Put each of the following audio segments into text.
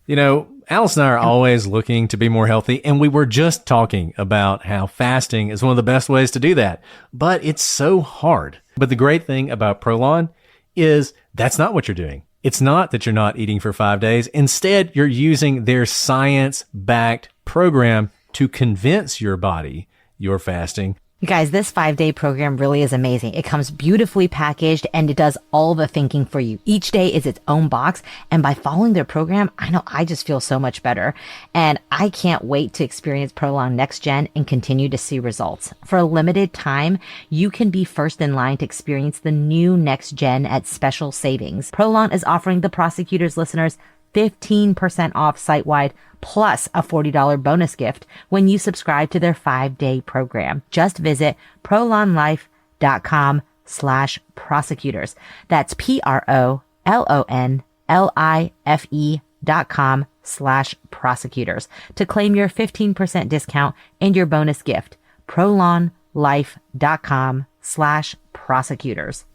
Alice and I are always looking to be more healthy, and we were just talking about how fasting is one of the best ways to do that, but it's so hard. But the great thing about Prolon is that's not what you're doing. It's not that you're not eating for 5 days. Instead, you're using their science-backed program to convince your body you're fasting. You guys, this 5-day program really is amazing. It comes beautifully packaged and it does all the thinking for you. Each day is its own box. And by following their program, I know I just feel so much better. And I can't wait to experience Prolon Next Gen and continue to see results. For a limited time, you can be first in line to experience the new Next Gen at special savings. Prolon is offering the Prosecutors listeners 15% off site-wide plus a $40 bonus gift when you subscribe to their 5-day program. Just visit prolonlife.com/prosecutors. That's PROLONLIFE.com/prosecutors to claim your 15% discount and your bonus gift. prolonlife.com/prosecutors.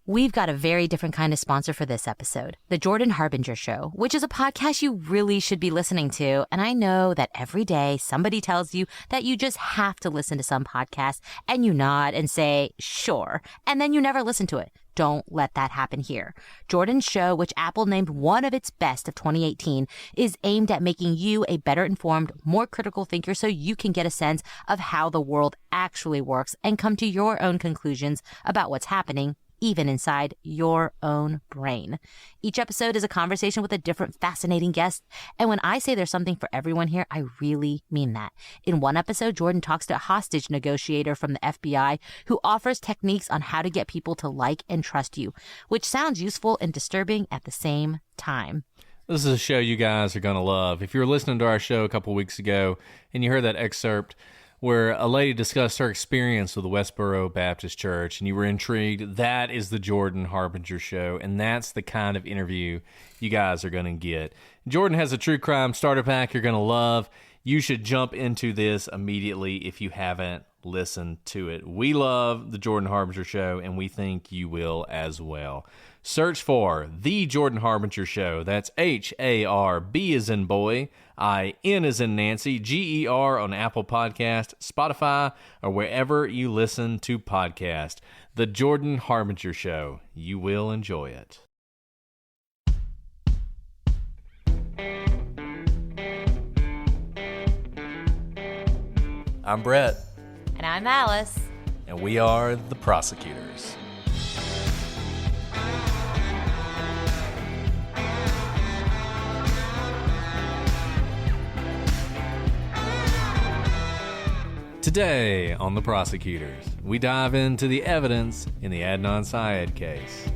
We've got a very different kind of sponsor for this episode, The Jordan Harbinger Show, which is a podcast you really should be listening to. And I know that every day somebody tells you that you just have to listen to some podcast and you nod and say, sure, and then you never listen to it. Don't let that happen here. Jordan's show, which Apple named one of its best of 2018, is aimed at making you a better informed, more critical thinker so you can get a sense of how the world actually works and come to your own conclusions about what's happening even inside your own brain. Each episode is a conversation with a different fascinating guest. And when I say there's something for everyone here, I really mean that. In one episode, Jordan talks to a hostage negotiator from the FBI who offers techniques on how to get people to like and trust you, which sounds useful and disturbing at the same time. This is a show you guys are going to love. If you were listening to our show a couple weeks ago and you heard that excerpt where a lady discussed her experience with the Westboro Baptist Church, and you were intrigued, that is the Jordan Harbinger Show, and that's the kind of interview you guys are going to get. Jordan has a true crime starter pack you're going to love. You should jump into this immediately if you haven't listened to it. We love the Jordan Harbinger Show, and we think you will as well. Search for The Jordan Harbinger Show. That's HARB as in boy, IN as in Nancy, GER on Apple Podcast, Spotify, or wherever you listen to podcasts. The Jordan Harbinger Show. You will enjoy it. I'm Brett. And I'm Alice. And we are the Prosecutors. Today on The Prosecutors, we dive into the evidence in the Adnan Syed case.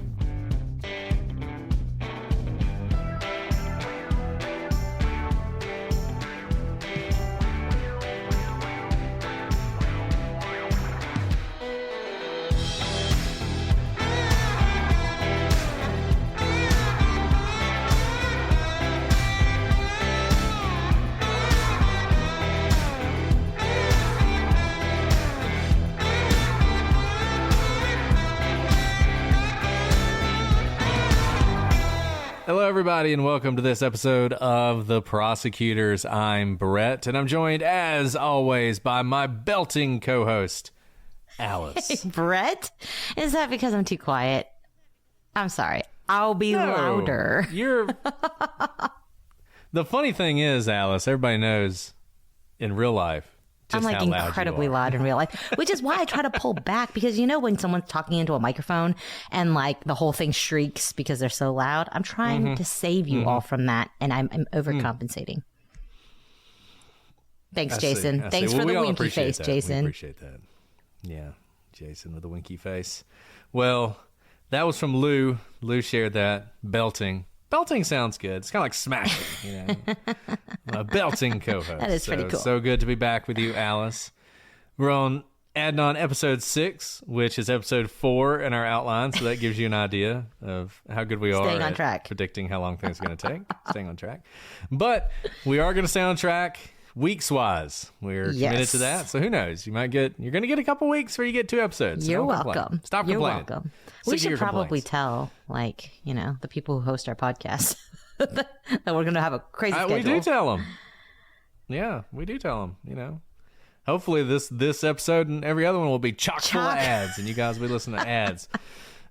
Hello, everybody, and welcome to this episode of The Prosecutors. I'm Brett, and I'm joined, as always, by my belting co-host, Alice. Hey, Brett? Is that because I'm too quiet? I'm sorry. I'll be louder. The funny thing is, Alice, everybody knows in real life just I'm like how loud incredibly you are. loud in real life, which is why I try to pull back, because you know when someone's talking into a microphone and like the whole thing shrieks because they're so loud, I'm trying to save you all from that, and I'm overcompensating. Thanks, Jason. Thanks for the winky face, Jason. We appreciate that. Yeah, Jason with the winky face. Well, that was from Lou. Lou shared that. Belting. Belting sounds good. It's kind of like smashing, you know. A belting co-host. That is pretty cool. So good to be back with you, Alice. We're on Adnan episode 6, which is episode 4 in our outline, so that gives you an idea of how good we are Staying on track. Predicting how long things are going to take. Staying on track. But we are going to stay on track weeks-wise. We're committed to that, so who knows? You're going to get a couple weeks where you get 2 episodes. So You're don't complain. welcome. Stop complaining. You're welcome. Sick We of should your probably complaints. tell, like, you know, the people who host our podcast. that we're going to have a crazy schedule. We do tell them. Yeah, we do tell them, Hopefully this episode and every other one will be chock full of ads, and you guys will be listening to ads.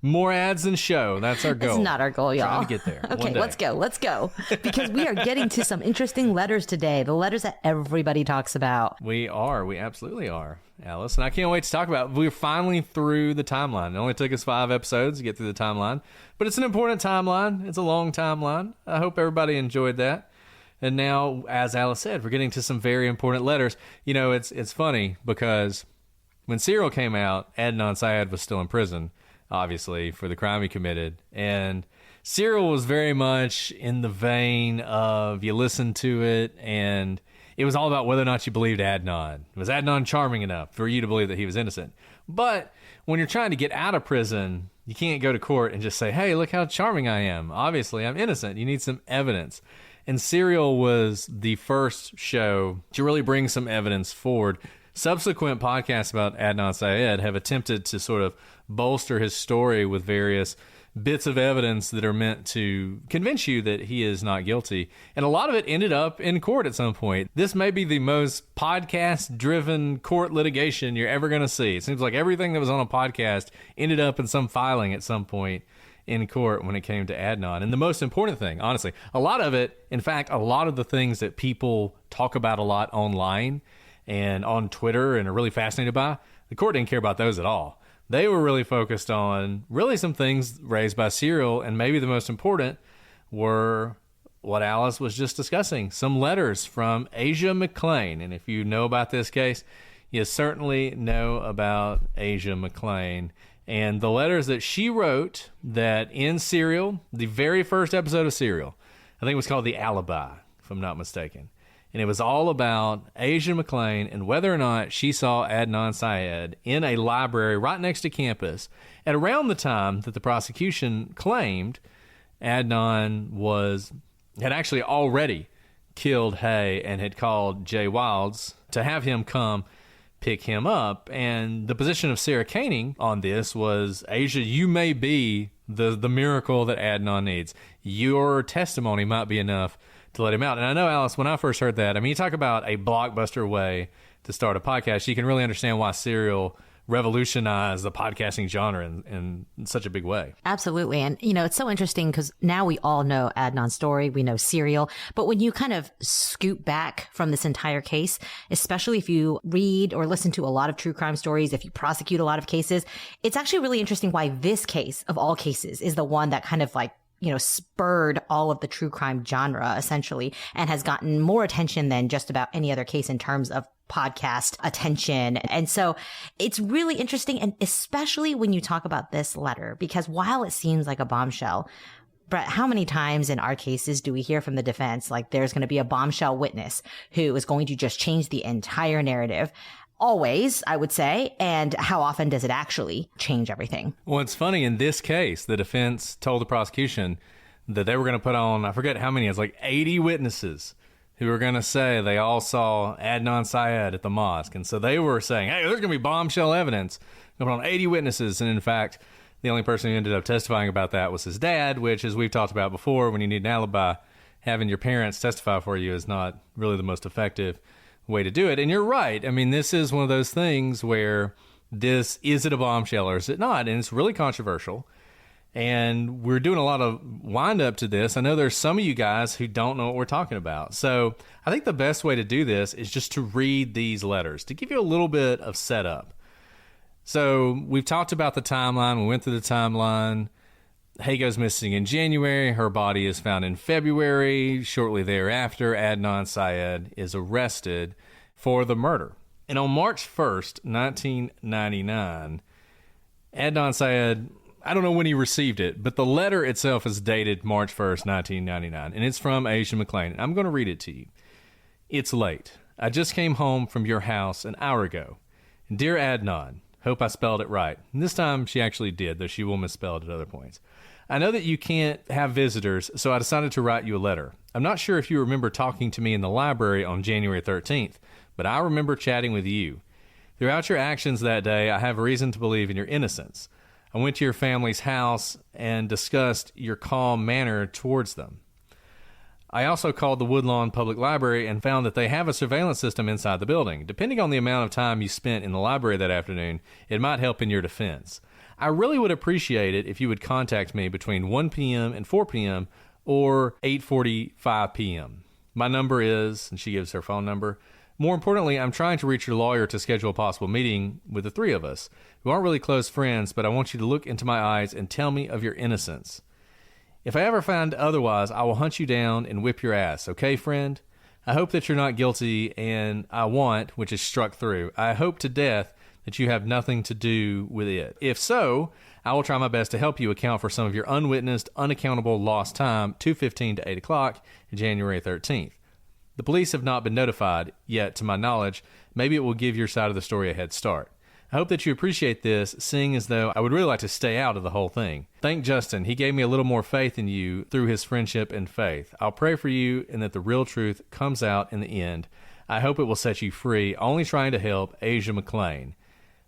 More ads than show. That's our goal. It's not our goal, y'all. Trying to get there. Okay, let's go. Because we are getting to some interesting letters today. The letters that everybody talks about. We absolutely are, Alice. And I can't wait to talk about it. We're finally through the timeline. It only took us 5 episodes to get through the timeline. But it's an important timeline. It's a long timeline. I hope everybody enjoyed that. And now, as Alice said, we're getting to some very important letters. It's funny because when Serial came out, Adnan Syed was still in prison, obviously, for the crime he committed. And Serial was very much in the vein of you listen to it, and it was all about whether or not you believed Adnan. Was Adnan charming enough for you to believe that he was innocent? But when you're trying to get out of prison, you can't go to court and just say, hey, look how charming I am. Obviously, I'm innocent. You need some evidence. And Serial was the first show to really bring some evidence forward. Subsequent podcasts about Adnan Syed have attempted to sort of bolster his story with various bits of evidence that are meant to convince you that he is not guilty. And a lot of it ended up in court at some point. This may be the most podcast-driven court litigation you're ever going to see. It seems like everything that was on a podcast ended up in some filing at some point in court when it came to Adnan. And the most important thing, honestly, a lot of it, in fact, a lot of the things that people talk about a lot online and on Twitter and are really fascinated by, the court didn't care about those at all. They were really focused on really some things raised by Serial, and maybe the most important were what Alice was just discussing, some letters from Asia McClain. And if you know about this case, you certainly know about Asia McClain and the letters that she wrote that in Serial, the very first episode of Serial, I think it was called The Alibi, if I'm not mistaken. And it was all about Asia McClain and whether or not she saw Adnan Syed in a library right next to campus at around the time that the prosecution claimed Adnan had actually already killed Hay and had called Jay Wilds to have him come pick him up. And the position of Sarah Koenig on this was, Asia, you may be the miracle that Adnan needs. Your testimony might be enough to let him out. And I know, Alice, when I first heard that, you talk about a blockbuster way to start a podcast. You can really understand why Serial revolutionized the podcasting genre in such a big way. Absolutely. And, it's so interesting because now we all know Adnan's story. We know Serial. But when you kind of scoop back from this entire case, especially if you read or listen to a lot of true crime stories, if you prosecute a lot of cases, it's actually really interesting why this case of all cases is the one that kind of spurred all of the true crime genre, essentially, and has gotten more attention than just about any other case in terms of podcast attention. And so it's really interesting, and especially when you talk about this letter, because while it seems like a bombshell, Brett, how many times in our cases do we hear from the defense, there's going to be a bombshell witness who is going to just change the entire narrative? Always, I would say. And how often does it actually change everything? Well, it's funny. In this case, the defense told the prosecution that they were going to put on, I forget how many, it's 80 witnesses who were going to say they all saw Adnan Syed at the mosque. And so they were saying, hey, there's going to be bombshell evidence. Going to put on 80 witnesses. And in fact, the only person who ended up testifying about that was his dad, which, as we've talked about before, when you need an alibi, having your parents testify for you is not really the most effective way to do it. And you're right. This is one of those things where is it a bombshell or is it not? And it's really controversial. And we're doing a lot of wind up to this. I know there's some of you guys who don't know what we're talking about. So I think the best way to do this is just to read these letters to give you a little bit of setup. So we've talked about the timeline. We went through the timeline. Hay goes missing in January. Her body is found in February. Shortly thereafter, Adnan Syed is arrested for the murder. And on March 1st, 1999, Adnan Syed, I don't know when he received it, but the letter itself is dated March 1st, 1999, and it's from Asia McClain. I'm going to read it to you. It's late. I just came home from your house an hour ago. Dear Adnan, hope I spelled it right. And this time she actually did, though she will misspell it at other points. I know that you can't have visitors, so I decided to write you a letter. I'm not sure if you remember talking to me in the library on January 13th, but I remember chatting with you. Throughout your actions that day, I have reason to believe in your innocence. I went to your family's house and discussed your calm manner towards them. I also called the Woodlawn Public Library and found that they have a surveillance system inside the building. Depending on the amount of time you spent in the library that afternoon, it might help in your defense. I really would appreciate it if you would contact me between 1 p.m. and 4 p.m. or 8:45 p.m. My number is, and she gives her phone number. More importantly, I'm trying to reach your lawyer to schedule a possible meeting with the three of us, who aren't really close friends, but I want you to look into my eyes and tell me of your innocence. If I ever find otherwise, I will hunt you down and whip your ass, okay, friend? I hope that you're not guilty, and I want, which is struck through, I hope to death that you have nothing to do with it. If so, I will try my best to help you account for some of your unwitnessed, unaccountable lost time, 2:15 to 8 o'clock, January 13th. The police have not been notified yet, to my knowledge. Maybe it will give your side of the story a head start. I hope that you appreciate this, seeing as though I would really like to stay out of the whole thing. Thank Justin. He gave me a little more faith in you through his friendship and faith. I'll pray for you and that the real truth comes out in the end. I hope it will set you free. Only trying to help, Asia McClain.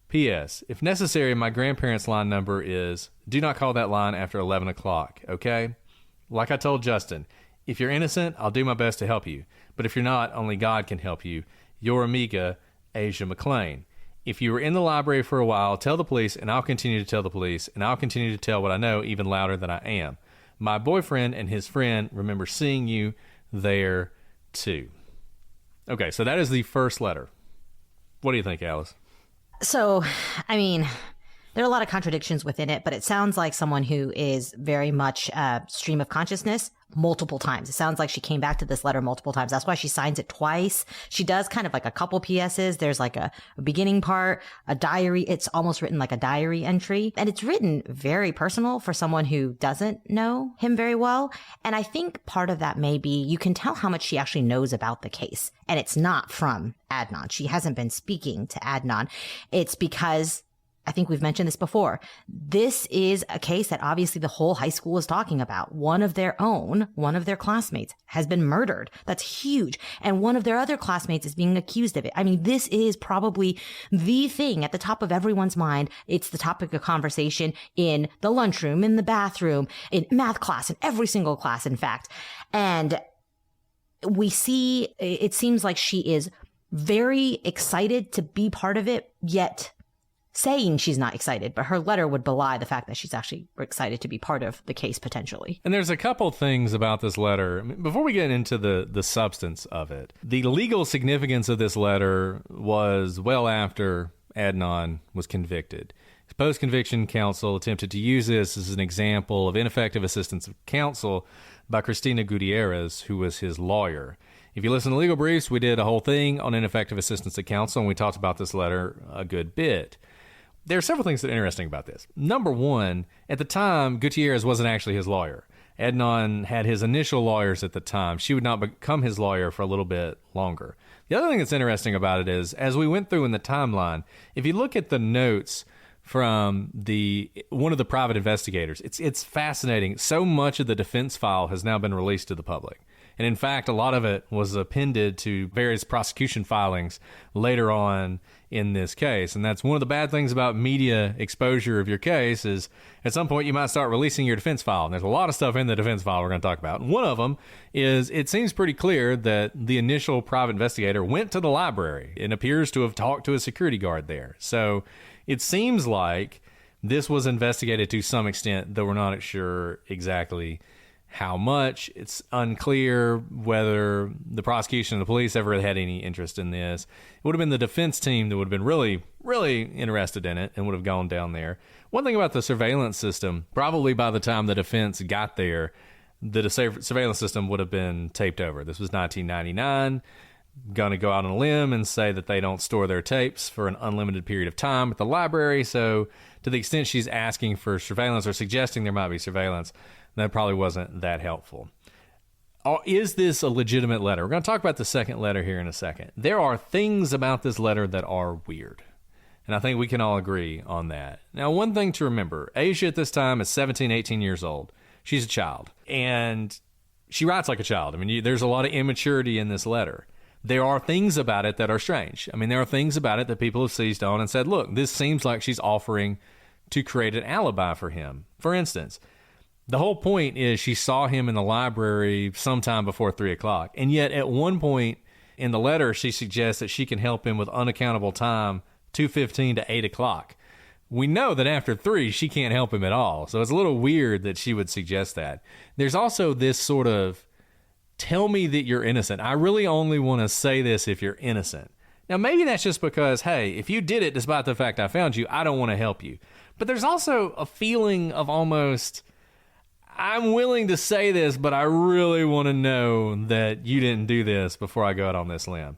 P.S. If necessary, my grandparents' line number is, do not call that line after 11 o'clock, okay? Like I told Justin, if you're innocent, I'll do my best to help you. But if you're not, only God can help you. Your amiga, Asia McClain. If you were in the library for a while, tell the police, and I'll continue to tell the police, and I'll continue to tell what I know even louder than I am. My boyfriend and his friend remember seeing you there, too. Okay, so that is the first letter. What do you think, Alice? So, I mean, there are a lot of contradictions within it, but it sounds like someone who is very much stream of consciousness multiple times. It sounds like she came back to this letter multiple times. That's why she signs it twice. She does kind of like a couple PSs. There's like a beginning part, a diary. It's almost written like a diary entry. And it's written very personal for someone who doesn't know him very well. And I think part of that may be you can tell how much she actually knows about the case. And it's not from Adnan. She hasn't been speaking to Adnan. It's because I think we've mentioned this before. This is a case that obviously the whole high school is talking about. One of their classmates has been murdered. That's huge. And one of their other classmates is being accused of it. I mean, this is probably the thing at the top of everyone's mind. It's the topic of conversation in the lunchroom, in the bathroom, in math class, in every single class, in fact. And we see, it seems like she is very excited to be part of it, yet saying she's not excited, but her letter would belie the fact that she's actually excited to be part of the case potentially. And there's a couple things about this letter. Before we get into the substance of it, the legal significance of this letter was well after Adnan was convicted. His post-conviction counsel attempted to use this as an example of ineffective assistance of counsel by Cristina Gutierrez, who was his lawyer. If you listen to Legal Briefs, we did a whole thing on ineffective assistance of counsel, and we talked about this letter a good bit. There are several things that are interesting about this. Number one, at the time, Gutierrez wasn't actually his lawyer. Adnan had his initial lawyers at the time. She would not become his lawyer for a little bit longer. The other thing that's interesting about it is, as we went through in the timeline, if you look at the notes from one of the private investigators, it's fascinating. So much of the defense file has now been released to the public. And in fact, a lot of it was appended to various prosecution filings later on in this case. And that's one of the bad things about media exposure of your case is at some point you might start releasing your defense file. And there's a lot of stuff in the defense file we're going to talk about. And one of them is it seems pretty clear that the initial private investigator went to the library and appears to have talked to a security guard there. So it seems like this was investigated to some extent, though we're not sure exactly how much. It's unclear whether the prosecution and the police ever had any interest in this. It would have been the defense team that would have been really, really interested in it and would have gone down there. One thing about the surveillance system, probably by the time the defense got there, the surveillance system would have been taped over. This was 1999. Going to go out on a limb and say that they don't store their tapes for an unlimited period of time at the library. So to the extent she's asking for surveillance or suggesting there might be surveillance, that probably wasn't that helpful. Is this a legitimate letter? We're going to talk about the second letter here in a second. There are things about this letter that are weird, and I think we can all agree on that. Now, one thing to remember, Asia at this time is 17, 18 years old. She's a child, and she writes like a child. I mean, there's a lot of immaturity in this letter. There are things about it that are strange. I mean, there are things about it that people have seized on and said, look, this seems like she's offering to create an alibi for him. For instance, The whole point is she saw him in the library sometime before 3 o'clock. And yet at one point in the letter, she suggests that she can help him with unaccountable time, 2:15 to 8 o'clock. We know that after 3, she can't help him at all. So it's a little weird that she would suggest that. There's also this sort of, tell me that you're innocent. I really only want to say this if you're innocent. Now, maybe that's just because, hey, if you did it despite the fact I found you, I don't want to help you. But there's also a feeling of almost, I'm willing to say this, but I really want to know that you didn't do this before I go out on this limb.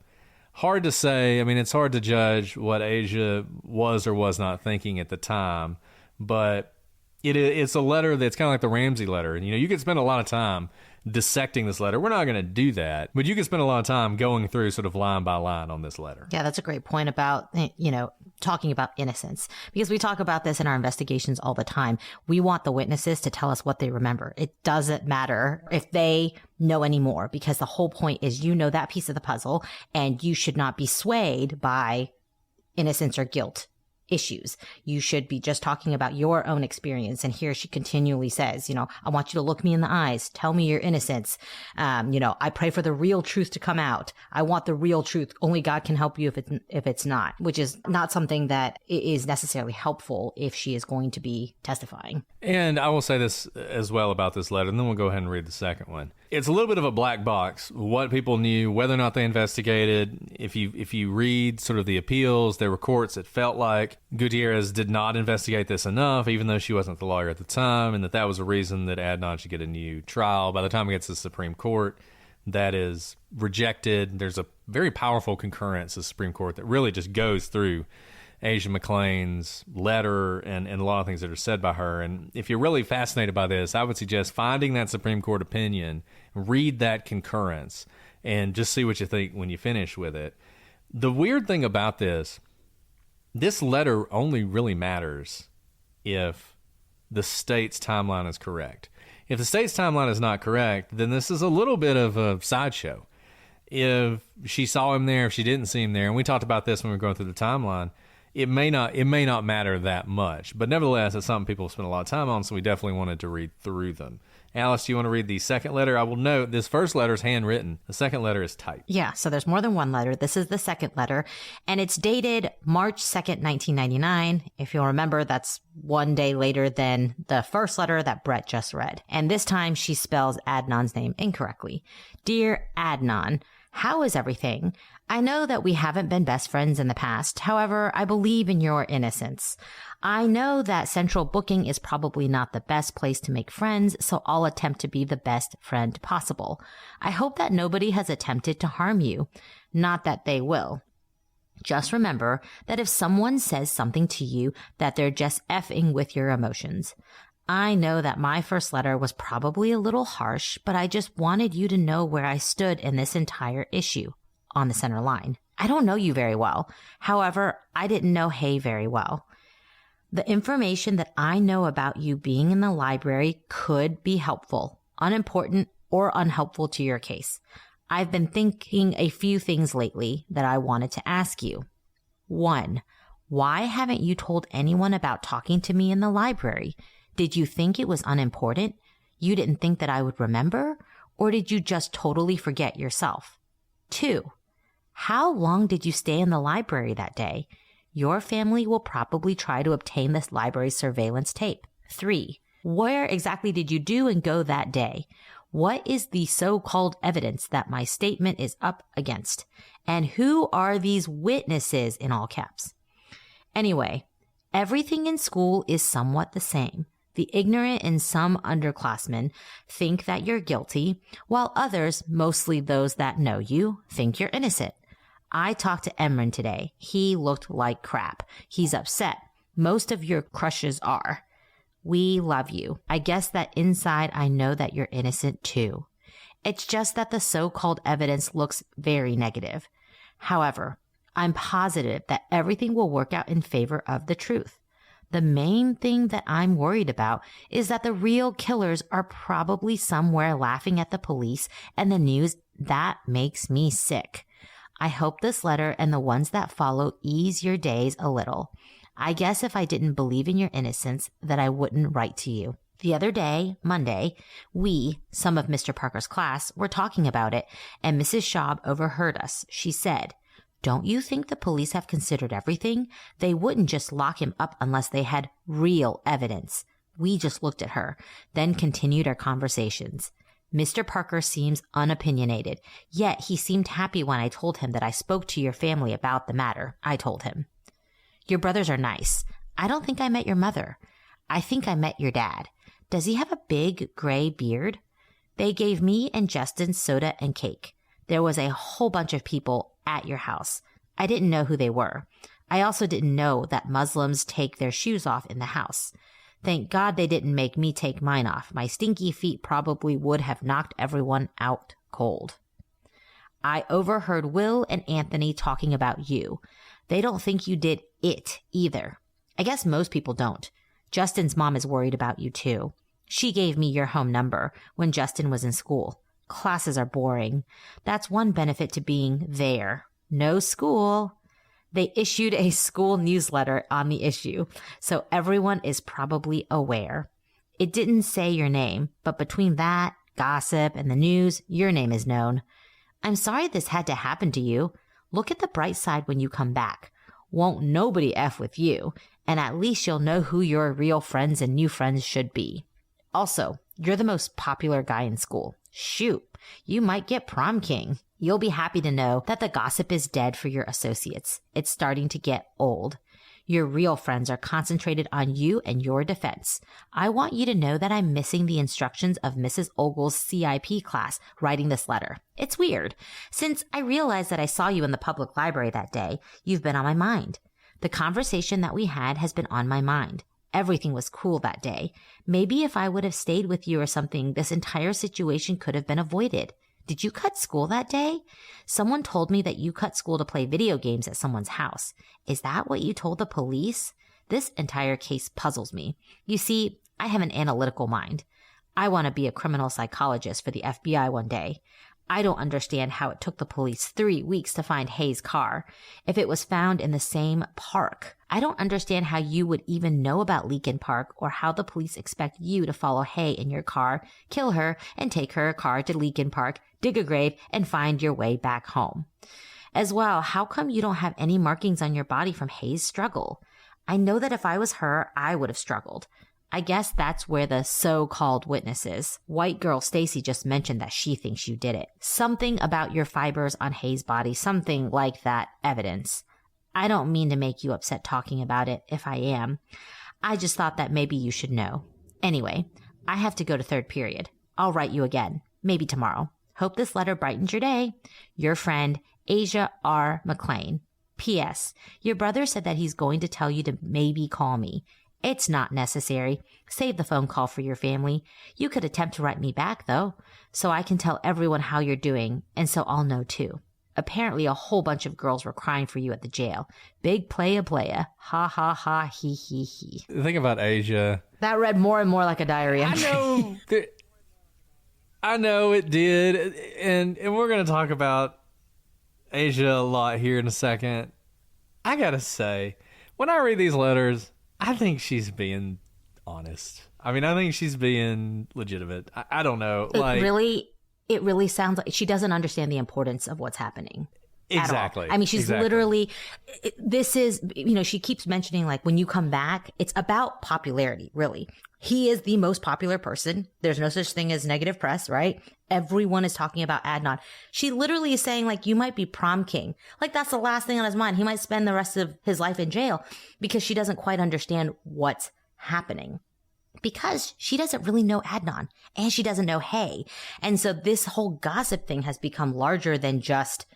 Hard to say. I mean, it's hard to judge what Asia was or was not thinking at the time, but it's a letter that's kind of like the Ramsey letter. And, you could spend a lot of time dissecting this letter. We're not going to do that, but you can spend a lot of time going through sort of line by line on this letter. Yeah, that's a great point about, talking about innocence, because we talk about this in our investigations all the time. We want the witnesses to tell us what they remember. It doesn't matter if they know any more, because the whole point is that piece of the puzzle, and you should not be swayed by innocence or guilt issues. You should be just talking about your own experience. And here she continually says, I want you to look me in the eyes. Tell me your innocence. I pray for the real truth to come out. I want the real truth. Only God can help you if it's not, which is not something that is necessarily helpful if she is going to be testifying. And I will say this as well about this letter, and then we'll go ahead and read the second one. It's a little bit of a black box, what people knew, whether or not they investigated. If you read sort of the appeals, there were courts that felt like Gutierrez did not investigate this enough, even though she wasn't the lawyer at the time, and that was a reason that Adnan should get a new trial. By the time it gets to the Supreme Court, that is rejected. There's a very powerful concurrence of the Supreme Court that really just goes through Asia McClain's letter and a lot of things that are said by her. And if you're really fascinated by this, I would suggest finding that Supreme Court opinion, read that concurrence, and just see what you think when you finish with it. The weird thing about this letter only really matters if the state's timeline is correct. If the state's timeline is not correct, then this is a little bit of a sideshow. If she saw him there, if she didn't see him there, and we talked about this when we were going through the timeline, it may not matter that much. But nevertheless, it's something people spend a lot of time on, so we definitely wanted to read through them. Alice, do you want to read the second letter? I will note this first letter is handwritten. The second letter is typed. Yeah, so there's more than one letter. This is the second letter, and it's dated March 2nd, 1999. If you'll remember, that's one day later than the first letter that Brett just read. And this time she spells Adnan's name incorrectly. Dear Adnan, how is everything? I know that we haven't been best friends in the past. However, I believe in your innocence. I know that central booking is probably not the best place to make friends, so I'll attempt to be the best friend possible. I hope that nobody has attempted to harm you. Not that they will. Just remember that if someone says something to you, that they're just effing with your emotions. I know that my first letter was probably a little harsh, but I just wanted you to know where I stood in this entire issue. On the center line. I don't know you very well. However, I didn't know Hay very well. The information that I know about you being in the library could be helpful, unimportant, or unhelpful to your case. I've been thinking a few things lately that I wanted to ask you. 1. Why haven't you told anyone about talking to me in the library? Did you think it was unimportant? You didn't think that I would remember? Or did you just totally forget yourself? 2. How long did you stay in the library that day? Your family will probably try to obtain this library surveillance tape. 3. Where exactly did you do and go that day? What is the so-called evidence that my statement is up against? And who are these witnesses in all caps? Anyway, everything in school is somewhat the same. The ignorant and some underclassmen think that you're guilty, while others, mostly those that know you, think you're innocent. I talked to Emran today. He looked like crap. He's upset. Most of your crushes are. We love you. I guess that inside I know that you're innocent too. It's just that the so-called evidence looks very negative. However, I'm positive that everything will work out in favor of the truth. The main thing that I'm worried about is that the real killers are probably somewhere laughing at the police and the news. That makes me sick. I hope this letter and the ones that follow ease your days a little. I guess if I didn't believe in your innocence, that I wouldn't write to you. The other day, Monday, we, some of Mr. Parker's class, were talking about it, and Mrs. Schaub overheard us. She said, "Don't you think the police have considered everything? They wouldn't just lock him up unless they had real evidence." We just looked at her, then continued our conversations. Mr. Parker seems unopinionated, yet he seemed happy when I told him that I spoke to your family about the matter. I told him, "Your brothers are nice. I don't think I met your mother. I think I met your dad. Does he have a big gray beard?" They gave me and Justin soda and cake. There was a whole bunch of people at your house. I didn't know who they were. I also didn't know that Muslims take their shoes off in the house. Thank God they didn't make me take mine off. My stinky feet probably would have knocked everyone out cold. I overheard Will and Anthony talking about you. They don't think you did it either. I guess most people don't. Justin's mom is worried about you too. She gave me your home number when Justin was in school. Classes are boring. That's one benefit to being there. No school. They issued a school newsletter on the issue, so everyone is probably aware. It didn't say your name, but between that, gossip, and the news, your name is known. I'm sorry this had to happen to you. Look at the bright side when you come back. Won't nobody F with you, and at least you'll know who your real friends and new friends should be. Also, you're the most popular guy in school. Shoot, you might get prom king. You'll be happy to know that the gossip is dead for your associates. It's starting to get old. Your real friends are concentrated on you and your defense. I want you to know that I'm missing the instructions of Mrs. Ogle's CIP class writing this letter. It's weird. Since I realized that I saw you in the public library that day, you've been on my mind. The conversation that we had has been on my mind. Everything was cool that day. Maybe if I would have stayed with you or something, this entire situation could have been avoided. Did you cut school that day? Someone told me that you cut school to play video games at someone's house. Is that what you told the police? This entire case puzzles me. You see, I have an analytical mind. I want to be a criminal psychologist for the FBI one day. I don't understand how it took the police 3 weeks to find Hayes' car if it was found in the same park. I don't understand how you would even know about Leakin Park or how the police expect you to follow Hay in your car, kill her, and take her car to Leakin Park, dig a grave, and find your way back home. As well, how come you don't have any markings on your body from Hayes' struggle? I know that if I was her, I would have struggled. I guess that's where the so-called witness is. White girl Stacy just mentioned that she thinks you did it. Something about your fibers on Hayes' body, something like that evidence. I don't mean to make you upset talking about it, if I am. I just thought that maybe you should know. Anyway, I have to go to third period. I'll write you again, maybe tomorrow. Hope this letter brightens your day. Your friend, Asia McClain. P.S. Your brother said that he's going to tell you to maybe call me. It's not necessary. Save the phone call for your family. You could attempt to write me back, though, so I can tell everyone how you're doing, and so I'll know, too. Apparently, a whole bunch of girls were crying for you at the jail. Big playa. Ha, ha, ha, he, he, he. The thing about Asia... That read more and more like a diary entry. I know. I know it did, and we're going to talk about Asia a lot here in a second. I got to say, when I read these letters... I think she's being honest. I mean, I think she's being legitimate. I don't know. It really sounds like she doesn't understand the importance of what's happening. Exactly. I mean, she's literally, this is, she keeps mentioning like when you come back, it's about popularity, really. He is the most popular person. There's no such thing as negative press, right? Everyone is talking about Adnan. She literally is saying like, you might be prom king. Like that's the last thing on his mind. He might spend the rest of his life in jail because she doesn't quite understand what's happening. Because she doesn't really know Adnan and she doesn't know Hay. And so this whole gossip thing has become larger than just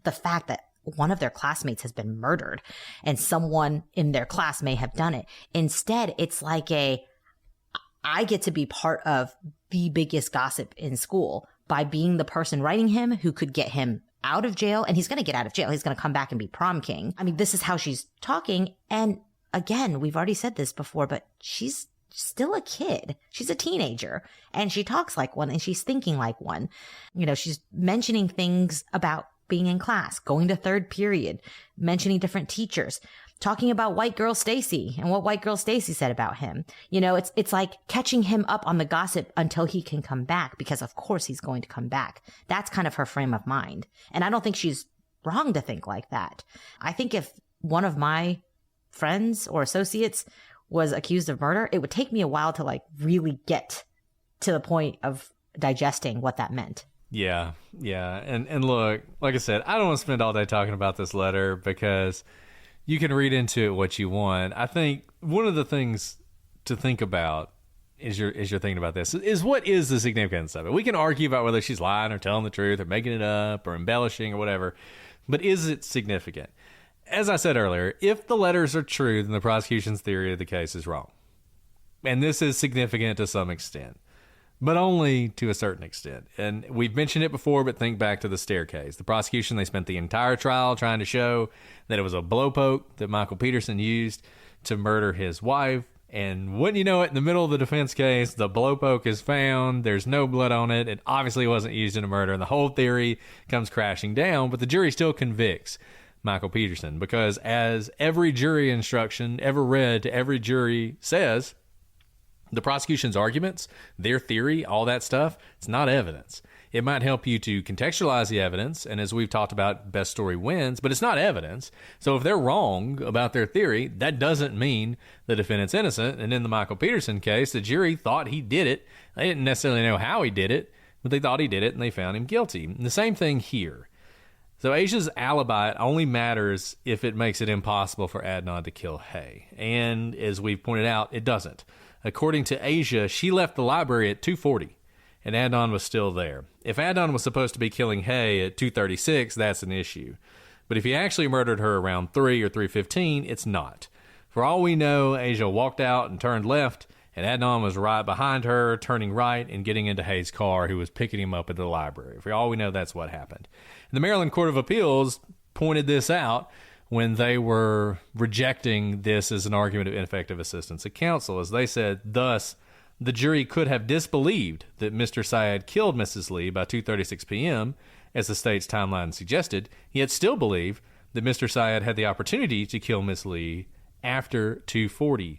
the fact that one of their classmates has been murdered and someone in their class may have done it. Instead, it's like I get to be part of the biggest gossip in school by being the person writing him who could get him out of jail. And he's going to get out of jail. He's going to come back and be prom king. I mean, this is how she's talking. And again, we've already said this before, but she's still a kid. She's a teenager and she talks like one and she's thinking like one. She's mentioning things about being in class, going to third period, mentioning different teachers, talking about white girl Stacy and what white girl Stacy said about him. You know, it's like catching him up on the gossip until he can come back, because of course he's going to come back. That's kind of her frame of mind. And I don't think she's wrong to think like that. I think if one of my friends or associates was accused of murder, it would take me a while to like really get to the point of digesting what that meant. Yeah. And look, like I said, I don't want to spend all day talking about this letter because you can read into it what you want. I think one of the things to think about is you're thinking about this is what is the significance of it? We can argue about whether she's lying or telling the truth or making it up or embellishing or whatever, but is it significant? As I said earlier, if the letters are true, then the prosecution's theory of the case is wrong. And this is significant to some extent, but only to a certain extent. And we've mentioned it before, but think back to the staircase. The prosecution, they spent the entire trial trying to show that it was a blowpoke that Michael Peterson used to murder his wife. And wouldn't you know it, in the middle of the defense case, the blowpoke is found. There's no blood on it. It obviously wasn't used in a murder. And the whole theory comes crashing down. But the jury still convicts Michael Peterson because, as every jury instruction ever read to every jury says, the prosecution's arguments, their theory, all that stuff, it's not evidence. It might help you to contextualize the evidence, and as we've talked about, best story wins, but it's not evidence. So if they're wrong about their theory, that doesn't mean the defendant's innocent. And in the Michael Peterson case, the jury thought he did it. They didn't necessarily know how he did it, but they thought he did it, and they found him guilty. And the same thing here. So Asia's alibi only matters if it makes it impossible for Adnan to kill Hay. And as we've pointed out, it doesn't. According to Asia, she left the library at 2:40, and Adnan was still there. If Adnan was supposed to be killing Hay at 2:36, that's an issue. But if he actually murdered her around 3 or 3:15, it's not. For all we know, Asia walked out and turned left, and Adnan was right behind her, turning right and getting into Hay's car, who was picking him up at the library. For all we know, that's what happened. And the Maryland Court of Appeals pointed this out when they were rejecting this as an argument of ineffective assistance of counsel, as they said, thus, the jury could have disbelieved that Mr. Syed killed Mrs. Lee by 2:36 p.m., as the state's timeline suggested, yet still believe that Mr. Syed had the opportunity to kill Miss Lee after 2:40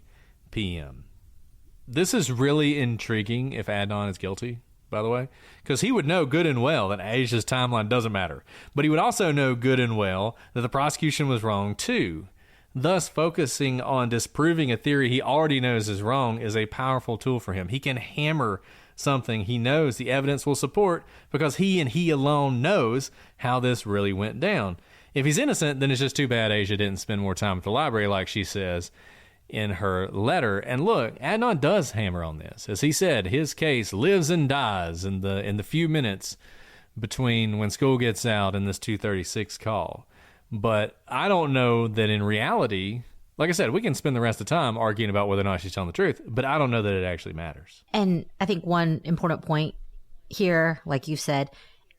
p.m. This is really intriguing if Adnan is guilty, by the way, because he would know good and well that Asia's timeline doesn't matter. But he would also know good and well that the prosecution was wrong too. Thus, focusing on disproving a theory he already knows is wrong is a powerful tool for him. He can hammer something he knows the evidence will support because he and he alone knows how this really went down. If he's innocent, then it's just too bad Asia didn't spend more time at the library, like she says in her letter. And look, Adnan does hammer on this. As he said, his case lives and dies in the few minutes between when school gets out and this 2:36 call. But I don't know that in reality, like I said, we can spend the rest of the time arguing about whether or not she's telling the truth, but I don't know that it actually matters. And I think one important point here, like you said,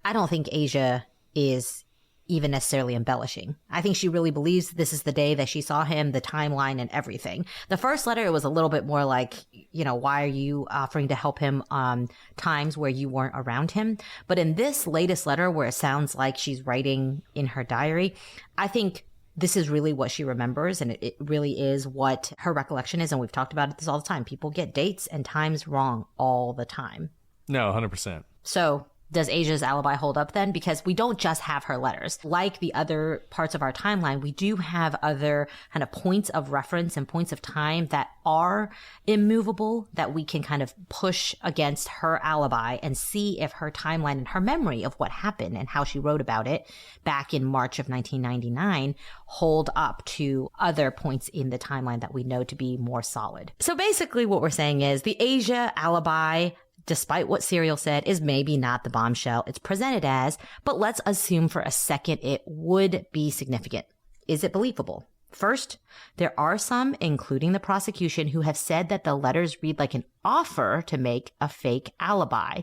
I don't think Asia is even necessarily embellishing. I think she really believes this is the day that she saw him, the timeline and everything. The first letter, it was a little bit more like, you know, why are you offering to help him on times where you weren't around him? But in this latest letter, where it sounds like she's writing in her diary, I think this is really what she remembers, and it really is what her recollection is. And we've talked about this all the time. People get dates and times wrong all the time. No, 100%. So does Asia's alibi hold up then? Because we don't just have her letters. Like the other parts of our timeline, we do have other kind of points of reference and points of time that are immovable, that we can kind of push against her alibi and see if her timeline and her memory of what happened and how she wrote about it back in March of 1999 hold up to other points in the timeline that we know to be more solid. So basically what we're saying is the Asia alibi, despite what Serial said, is maybe not the bombshell it's presented as, but let's assume for a second it would be significant. Is it believable? First, there are some, including the prosecution, who have said that the letters read like an offer to make a fake alibi.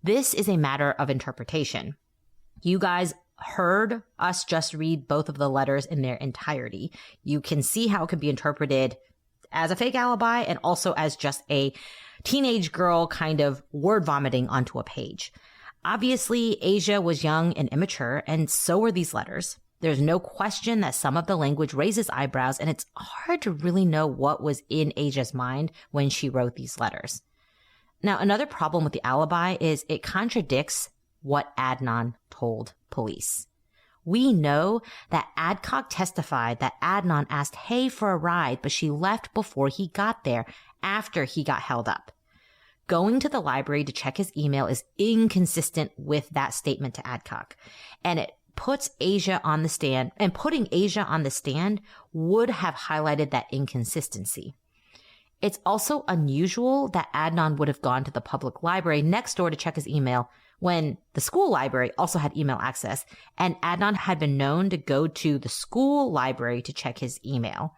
This is a matter of interpretation. You guys heard us just read both of the letters in their entirety. You can see how it could be interpreted as a fake alibi and also as just a teenage girl kind of word vomiting onto a page. Obviously, Asia was young and immature, and so were these letters. There's no question that some of the language raises eyebrows, and it's hard to really know what was in Asia's mind when she wrote these letters. Now, another problem with the alibi is it contradicts what Adnan told police. We know that Adcock testified that Adnan asked Hay for a ride, but she left before he got there, after he got held up. Going to the library to check his email is inconsistent with that statement to Adcock, and it puts Asia on the stand, and putting Asia on the stand would have highlighted that inconsistency. It's also unusual that Adnan would have gone to the public library next door to check his email when the school library also had email access, and Adnan had been known to go to the school library to check his email.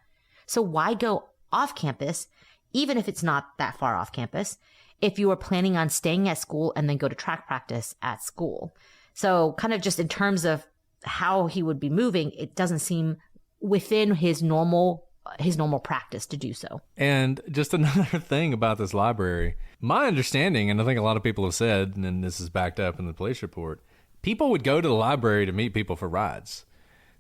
So why go off campus, even if it's not that far off campus, if you were planning on staying at school and then go to track practice at school? So kind of just in terms of how he would be moving, it doesn't seem within his normal practice to do so. And just another thing about this library, my understanding, and I think a lot of people have said, and this is backed up in the police report, people would go to the library to meet people for rides.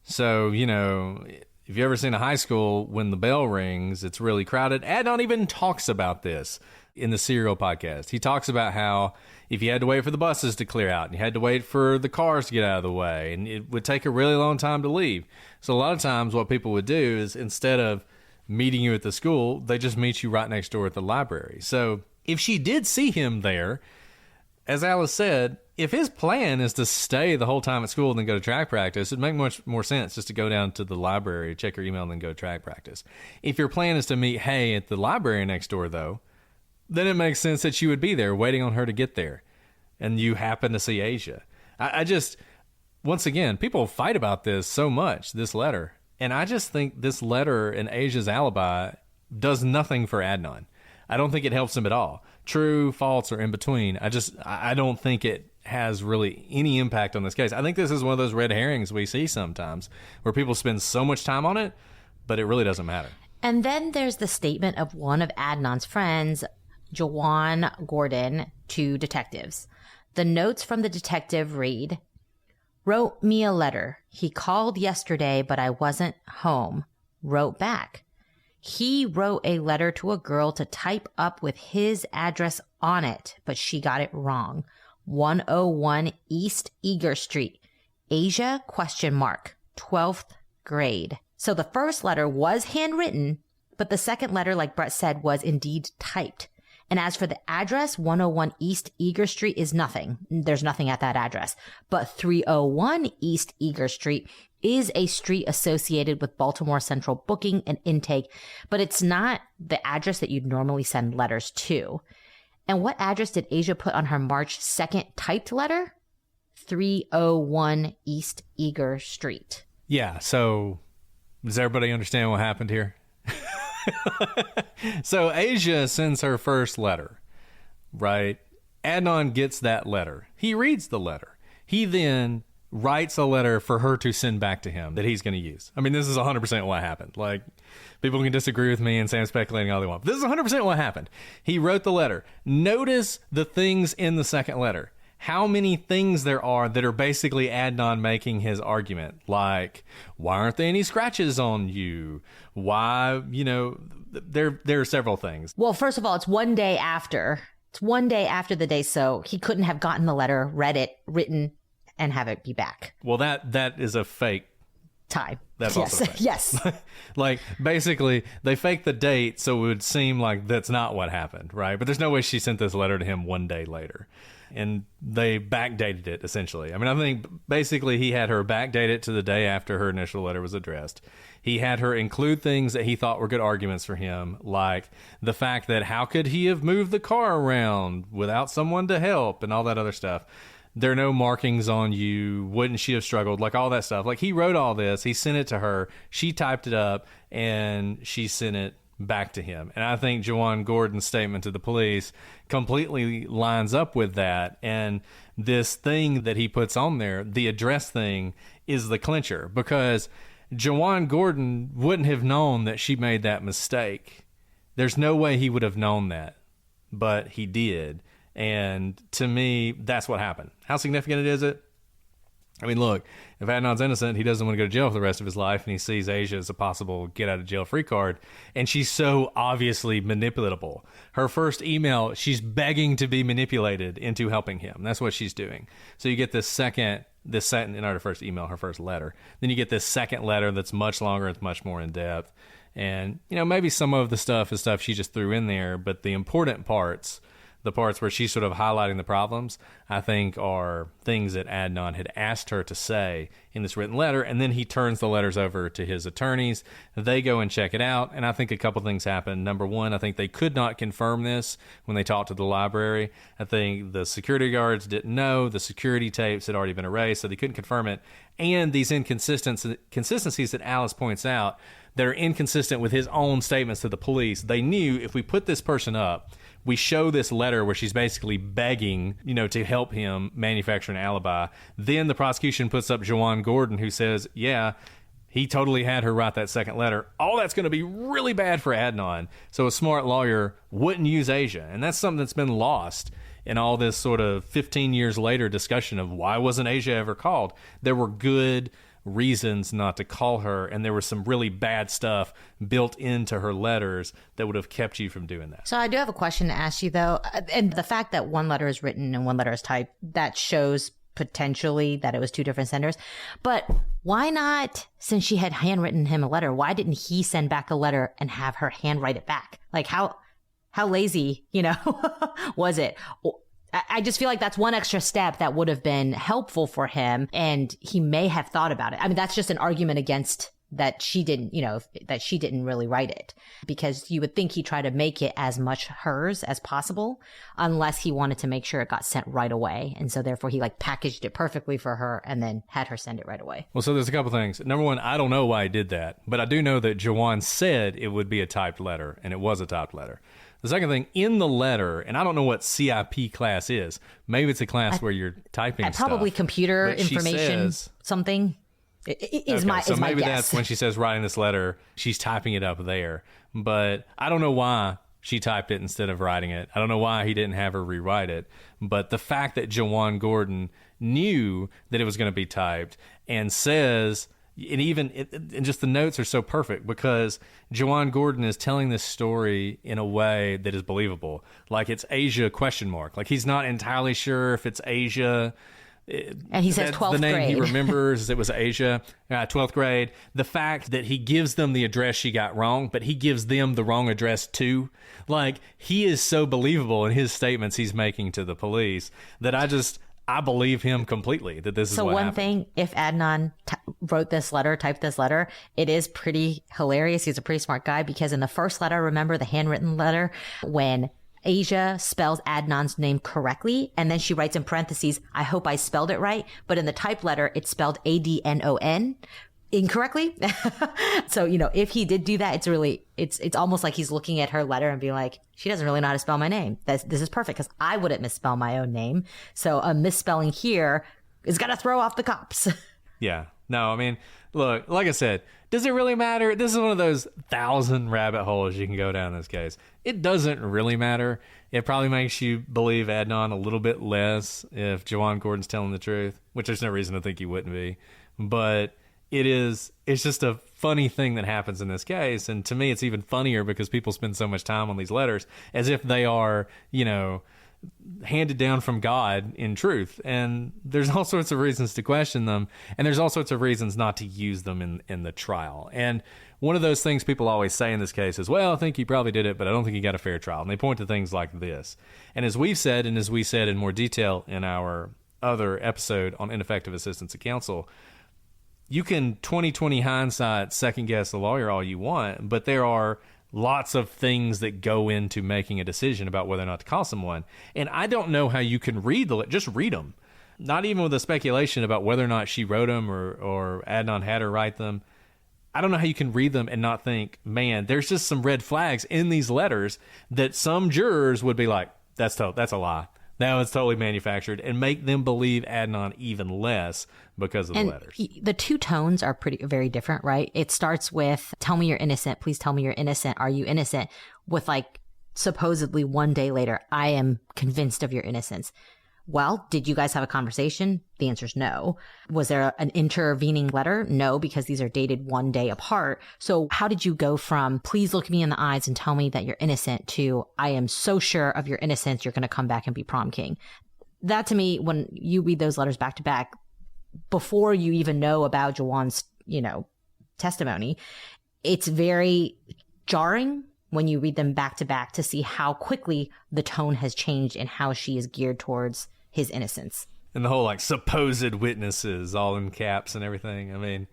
So, you know, if you've ever seen a high school, when the bell rings, it's really crowded. Adnan even talks about this in the Serial podcast. He talks about how if you had to wait for the buses to clear out and you had to wait for the cars to get out of the way, and it would take a really long time to leave. So a lot of times what people would do is, instead of meeting you at the school, they just meet you right next door at the library. So if she did see him there, as Alice said, if his plan is to stay the whole time at school and then go to track practice, it'd make much more sense just to go down to the library, check your email, and then go to track practice. If your plan is to meet Hay at the library next door, though, then it makes sense that you would be there waiting on her to get there, and you happen to see Asia. I just, once again, people fight about this so much, this letter, and I just think this letter and Asia's alibi does nothing for Adnan. I don't think it helps him at all. True, false, or in between. I don't think it has really any impact on this case. I think this is one of those red herrings we see sometimes where people spend so much time on it, but it really doesn't matter. And then there's the statement of one of Adnan's friends, Jawan Gordon, to detectives. The notes from the detective read, "Wrote me a letter. He called yesterday, but I wasn't home. Wrote back. He wrote a letter to a girl to type up with his address on it, but she got it wrong. 101 East Eager Street. Asia, ? 12th grade." So the first letter was handwritten, but the second letter, like Brett said, was indeed typed. And as for the address, 101 East Eager Street is nothing. There's nothing at that address. But 301 East Eager Street is a street associated with Baltimore Central booking and intake, but it's not the address that you'd normally send letters to. And what address did Asia put on her March 2nd typed letter? 301 East Eager Street. Yeah, so does everybody understand what happened here? So Asia sends her first letter, right? Adnan gets that letter. He reads the letter. He then writes a letter for her to send back to him that he's going to use. I mean, this is 100% what happened. Like, people can disagree with me and say I'm speculating all they want. This is 100% what happened. He wrote the letter. Notice the things in the second letter. How many things there are that are basically Adnan making his argument. Like, why aren't there any scratches on you? Why, you know, there are several things. Well, first of all, it's one day after. It's one day after the day, so he couldn't have gotten the letter, read it, written, and have it be back. Well, that is a fake time. That's also fake. Yes. Like, basically, they faked the date so it would seem like that's not what happened, right? But there's no way she sent this letter to him one day later. And they backdated it, essentially. I mean, I think basically he had her backdate it to the day after her initial letter was addressed. He had her include things that he thought were good arguments for him, like the fact that how could he have moved the car around without someone to help and all that other stuff. There are no markings on you. Wouldn't she have struggled? Like, all that stuff. Like, he wrote all this. He sent it to her. She typed it up, and she sent it back to him. And I think Jawan Gordon's statement to the police completely lines up with that. And this thing that he puts on there, the address thing, is the clincher, because Jawan Gordon wouldn't have known that she made that mistake. There's no way he would have known that, but he did. And to me, that's what happened. How significant is it? I mean, look, if Adnan's innocent, he doesn't want to go to jail for the rest of his life, and he sees Asia as a possible get-out-of-jail-free card, and she's so obviously manipulatable. Her first email, she's begging to be manipulated into helping him. That's what she's doing. So you get this second, in her first email, her first letter. Then you get this second letter that's much longer, it's much more in-depth. And, maybe some of the stuff is stuff she just threw in there, but the important parts, the parts where she's sort of highlighting the problems, I think are things that Adnan had asked her to say in this written letter, and then he turns the letters over to his attorneys. They go and check it out, and I think a couple things happen. Number one, I think they could not confirm this when they talked to the library. I think the security guards didn't know. The security tapes had already been erased, so they couldn't confirm it. And these inconsistencies that Alice points out that are inconsistent with his own statements to the police. They knew if we put this person up, we show this letter where she's basically begging, to help him manufacture an alibi. Then the prosecution puts up Jawan Gordon, who says, yeah, he totally had her write that second letter. All that's going to be really bad for Adnan. So a smart lawyer wouldn't use Asia. And that's something that's been lost in all this sort of 15 years later discussion of why wasn't Asia ever called. There were good reasons not to call her, and there was some really bad stuff built into her letters that would have kept you from doing that. So I do have a question to ask you, though. And the fact that one letter is written and one letter is typed, that shows potentially that it was two different senders. But why not, since she had handwritten him a letter, why didn't he send back a letter and have her handwrite it back? Like, how lazy, was it? I just feel like that's one extra step that would have been helpful for him, and he may have thought about it. I mean, that's just an argument against that she didn't, that she didn't really write it, because you would think he'd try to make it as much hers as possible, unless he wanted to make sure it got sent right away. And so therefore he packaged it perfectly for her and then had her send it right away. Well, so there's a couple things. Number one, I don't know why he did that, but I do know that Jawan said it would be a typed letter, and it was a typed letter. The second thing, in the letter, and I don't know what CIP class is. Maybe it's a class where you're typing stuff. Probably computer information, something. Is my maybe guess. That's when she says writing this letter, she's typing it up there. But I don't know why she typed it instead of writing it. I don't know why he didn't have her rewrite it. But the fact that Jawan Gordon knew that it was going to be typed and says... And just the notes are so perfect because Jawan Gordon is telling this story in a way that is believable. Like it's Asia ? Like he's not entirely sure if it's Asia. And he says 12th grade. The name he remembers it was Asia, 12th grade. The fact that he gives them the address she got wrong, but he gives them the wrong address too. Like he is so believable in his statements he's making to the police that I believe him completely that this is what happened. So one thing, if Adnan typed this letter, it is pretty hilarious. He's a pretty smart guy, because in the first letter, remember the handwritten letter, when Asia spells Adnan's name correctly, and then she writes in parentheses, I hope I spelled it right. But in the typed letter, it's spelled Adnon incorrectly. So, if he did do that, it's almost like he's looking at her letter and being like, she doesn't really know how to spell my name. This is perfect, because I wouldn't misspell my own name. So a misspelling here is going to throw off the cops. Yeah. No, I mean, look, like I said, does it really matter? This is one of those 1,000 rabbit holes you can go down in this case. It doesn't really matter. It probably makes you believe Adnan a little bit less if Jawan Gordon's telling the truth, which there's no reason to think he wouldn't be. But it's just a funny thing that happens in this case. And to me, it's even funnier because people spend so much time on these letters as if they are, handed down from God in truth. And there's all sorts of reasons to question them. And there's all sorts of reasons not to use them in the trial. And one of those things people always say in this case is, well, I think he probably did it, but I don't think he got a fair trial. And they point to things like this. And as we've said, and as we said in more detail in our other episode on ineffective assistance of counsel, you can 20/20 hindsight second guess the lawyer all you want, but there are lots of things that go into making a decision about whether or not to call someone. And I don't know how you can just read them. Not even with a speculation about whether or not she wrote them or Adnan had her write them. I don't know how you can read them and not think, man, there's just some red flags in these letters that some jurors would be like, that's a lie. That was totally manufactured, and make them believe Adnan even less because of the letters. The two tones are very different, right? It starts with, tell me you're innocent. Please tell me you're innocent. Are you innocent? With supposedly one day later, I am convinced of your innocence. Well, did you guys have a conversation? The answer is no. Was there an intervening letter? No, because these are dated one day apart. So how did you go from, please look me in the eyes and tell me that you're innocent, to, I am so sure of your innocence, you're going to come back and be prom king? That, to me, when you read those letters back to back, before you even know about Jawan's, testimony, it's very jarring when you read them back to back to see how quickly the tone has changed and how she is geared towards his innocence. And the whole supposed witnesses all in caps and everything. I mean,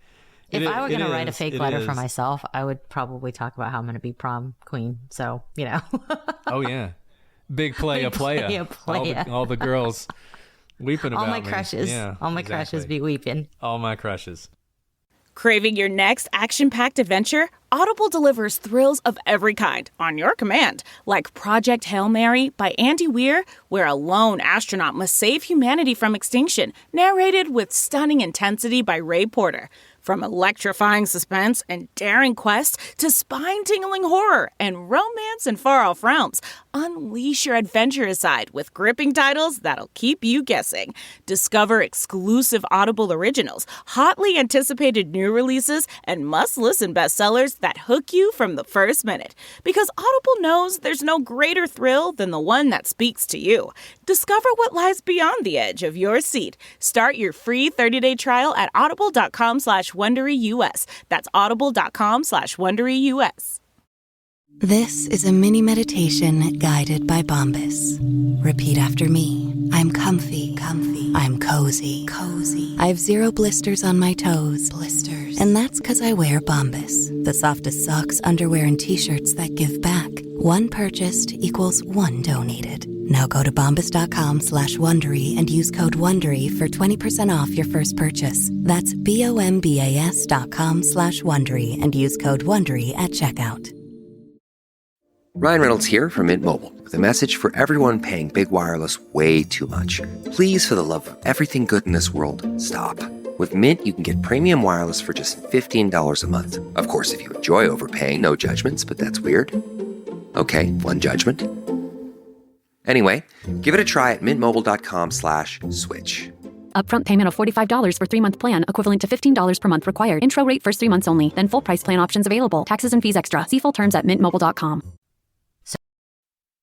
if I were going to write a fake letter for myself, I would probably talk about how I'm going to be prom queen. So, Oh, yeah. Big playa. All the girls weeping about all my me. crushes. Yeah, all my exactly. crushes be weeping. All my crushes. Craving your next action-packed adventure? Audible delivers thrills of every kind on your command, like Project Hail Mary by Andy Weir, where a lone astronaut must save humanity from extinction, narrated with stunning intensity by Ray Porter. From electrifying suspense and daring quests to spine-tingling horror and romance in far-off realms, unleash your adventurous side with gripping titles that'll keep you guessing. Discover exclusive Audible originals, hotly anticipated new releases, and must-listen bestsellers that hook you from the first minute. Because Audible knows there's no greater thrill than the one that speaks to you. Discover what lies beyond the edge of your seat. Start your free 30-day trial at audible.com/WonderyUS. That's audible.com/WonderyUS. This is a mini meditation guided by Bombas. Repeat after me. I'm comfy. I'm cozy. I have 0 blisters on my toes. And that's because I wear Bombas, the softest socks, underwear, and t-shirts that give back. One purchased equals one donated. Now go to bombas.com/Wondery and use code WONDERY for 20% off your first purchase. That's BOMBAS.com/Wondery and use code WONDERY at checkout. Ryan Reynolds here from Mint Mobile with a message for everyone paying big wireless way too much. Please, for the love of everything good in this world, stop. With Mint, you can get premium wireless for just $15 a month. Of course, if you enjoy overpaying, no judgments, but that's weird. Okay, one judgment. Anyway, give it a try at mintmobile.com/switch. Upfront payment of $45 for 3-month plan, equivalent to $15 per month required. Intro rate first 3 months only, then full price plan options available. Taxes and fees extra. See full terms at mintmobile.com.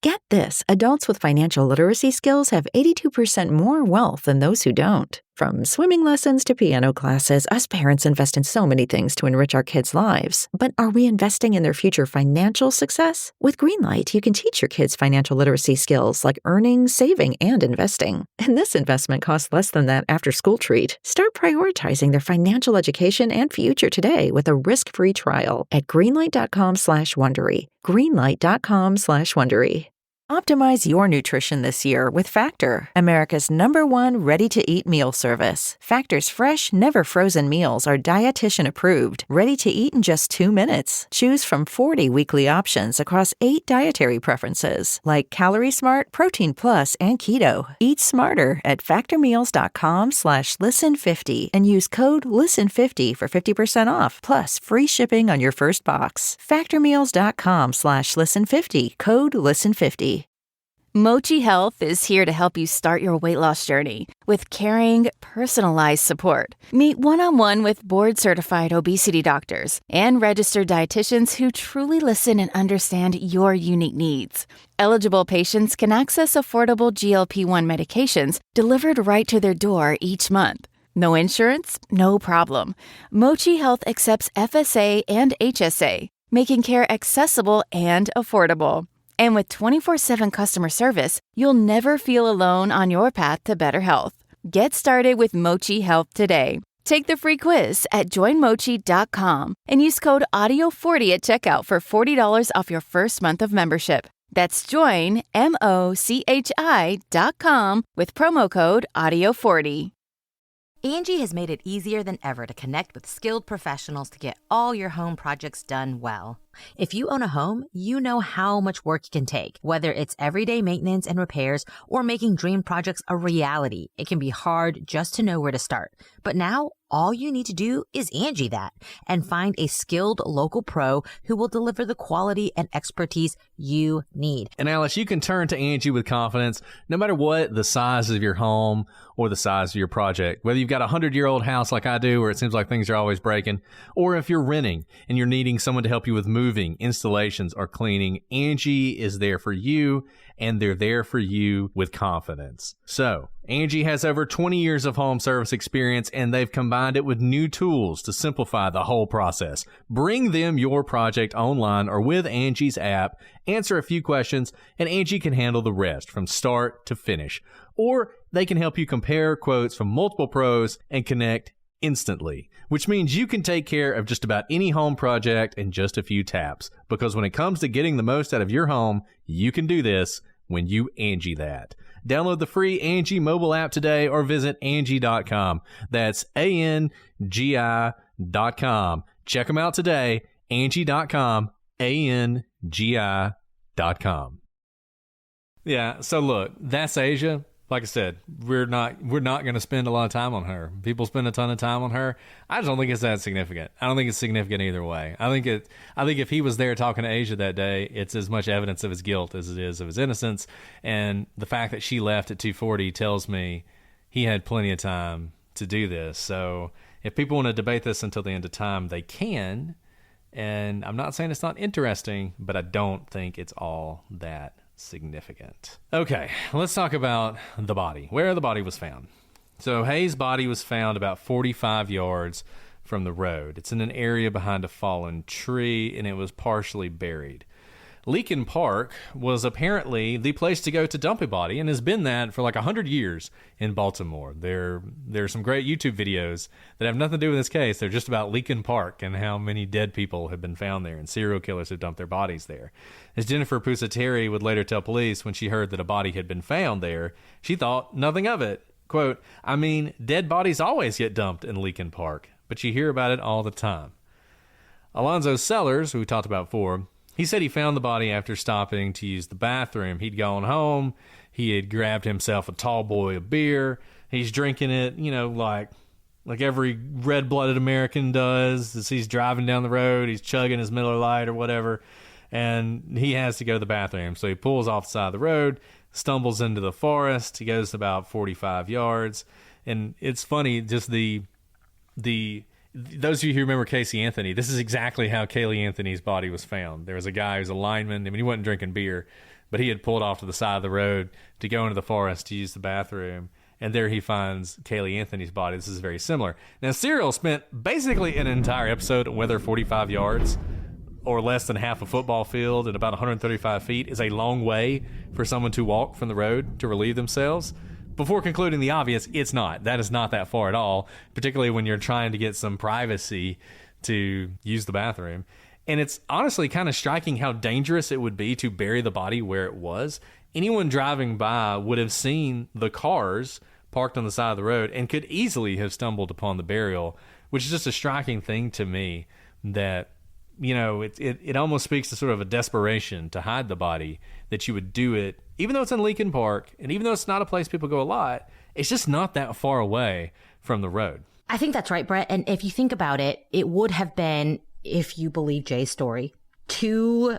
Get this, adults with financial literacy skills have 82% more wealth than those who don't. From swimming lessons to piano classes, us parents invest in so many things to enrich our kids' lives. But are we investing in their future financial success? With Greenlight, you can teach your kids financial literacy skills like earning, saving, and investing. And this investment costs less than that after-school treat. Start prioritizing their financial education and future today with a risk-free trial at greenlight.com/Wondery. Greenlight.com/Wondery. Optimize your nutrition this year with Factor, America's #1 ready-to-eat meal service. Factor's fresh, never-frozen meals are dietitian approved, ready to eat in just 2 minutes. Choose from 40 weekly options across 8 dietary preferences, like Calorie Smart, Protein Plus, and Keto. Eat smarter at factormeals.com/listen50 and use code LISTEN50 for 50% off, plus free shipping on your first box. Factormeals.com/listen50, code LISTEN50. Mochi Health is here to help you start your weight loss journey with caring, personalized support. Meet one-on-one with board-certified obesity doctors and registered dietitians who truly listen and understand your unique needs. Eligible patients can access affordable GLP-1 medications delivered right to their door each month. No insurance? No problem. Mochi Health accepts FSA and HSA, making care accessible and affordable. And with 24/7 customer service, you'll never feel alone on your path to better health. Get started with Mochi Health today. Take the free quiz at joinmochi.com and use code AUDIO40 at checkout for $40 off your first month of membership. That's join, MOCHI.com with promo code AUDIO40. Angie has made it easier than ever to connect with skilled professionals to get all your home projects done well. If you own a home, you know how much work it can take. Whether it's everyday maintenance and repairs or making dream projects a reality, it can be hard just to know where to start. But now, All you need to do is Angie that and find a skilled local pro who will deliver the quality and expertise you need. And Alice, you can turn to Angie with confidence, no matter what the size of your home or the size of your project. Whether you've got a 100-year-old house like I do, where it seems like things are always breaking, or if you're renting and you're needing someone to help you with moving, installations, or cleaning, Angie is there for you, and they're there for you with confidence. So, Angie has over 20 years of home service experience, and they've combined it with new tools to simplify the whole process. Bring them your project online or with Angie's app, answer a few questions, and Angie can handle the rest from start to finish. Or they can help you compare quotes from multiple pros and connect instantly, which means you can take care of just about any home project in just a few taps. Because when it comes to getting the most out of your home, you can do this when you Angie that. Download the free Angie mobile app today or visit Angie.com. That's ANGI.com. Check them out today. Angie.com. ANGI.com. Yeah, so look, that's Asia. Like I said, we're not going to spend a lot of time on her. People spend a ton of time on her. I just don't think it's that significant. I don't think it's significant either way. I think if he was there talking to Asia that day, it's as much evidence of his guilt as it is of his innocence. And the fact that she left at 2:40 tells me he had plenty of time to do this. So if people want to debate this until the end of time, they can. And I'm not saying it's not interesting, but I don't think it's all that significant. Okay, let's talk about the body, where the body was found. So Hayes' body was found about 45 yards from the road. It's in an area behind a fallen tree, and it was partially buried. Leakin Park was apparently the place to go to dump a body, and has been that for like 100 years in Baltimore. There's some great YouTube videos that have nothing to do with this case. They're just about Leakin Park and how many dead people have been found there, and serial killers have dumped their bodies there. As Jennifer Pusateri would later tell police when she heard that a body had been found there, she thought nothing of it. Quote, I mean, dead bodies always get dumped in Leakin Park, but you hear about it all the time. Alonzo Sellers, who we talked about before, he said he found the body after stopping to use the bathroom. He'd gone home. He had grabbed himself a tall boy of beer. He's drinking it, like every red-blooded American does. As he's driving down the road, he's chugging his Miller Lite or whatever, and he has to go to the bathroom. So he pulls off the side of the road, stumbles into the forest. He goes about 45 yards. And it's funny, just those of you who remember Casey Anthony, this is exactly how Kaylee Anthony's body was found. There was a guy who's a lineman. I mean, he wasn't drinking beer, but he had pulled off to the side of the road to go into the forest to use the bathroom. And there he finds Kaylee Anthony's body. This is very similar. Now, Serial spent basically an entire episode on whether 45 yards or less than half a football field at about 135 feet is a long way for someone to walk from the road to relieve themselves. Before concluding the obvious, it's not. That is not that far at all, particularly when you're trying to get some privacy to use the bathroom. And it's honestly kind of striking how dangerous it would be to bury the body where it was. Anyone driving by would have seen the cars parked on the side of the road and could easily have stumbled upon the burial, which is just a striking thing to me that, it almost speaks to sort of a desperation to hide the body, that you would do it, even though it's in Leakin Park, and even though it's not a place people go a lot, it's just not that far away from the road. I think that's right, Brett. And if you think about it, it would have been, if you believe Jay's story, 2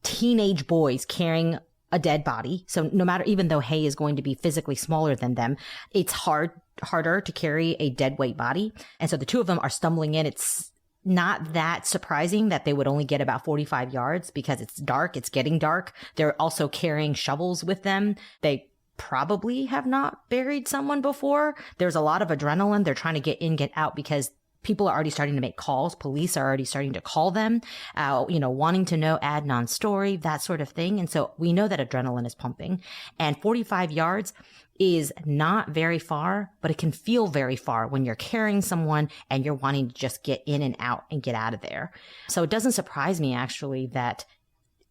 teenage boys carrying a dead body. So no matter, even though Hay is going to be physically smaller than them, it's harder to carry a dead weight body. And so the 2 of them are stumbling in. It's not that surprising that they would only get about 45 yards because it's dark. It's getting dark. They're also carrying shovels with them. They probably have not buried someone before. There's a lot of adrenaline. They're trying to get in, get out because people are already starting to make calls. Police are already starting to call them, wanting to know Adnan's story, that sort of thing. And so we know that adrenaline is pumping, and 45 yards is not very far, but it can feel very far when you're carrying someone and you're wanting to just get in and out and get out of there. So it doesn't surprise me actually that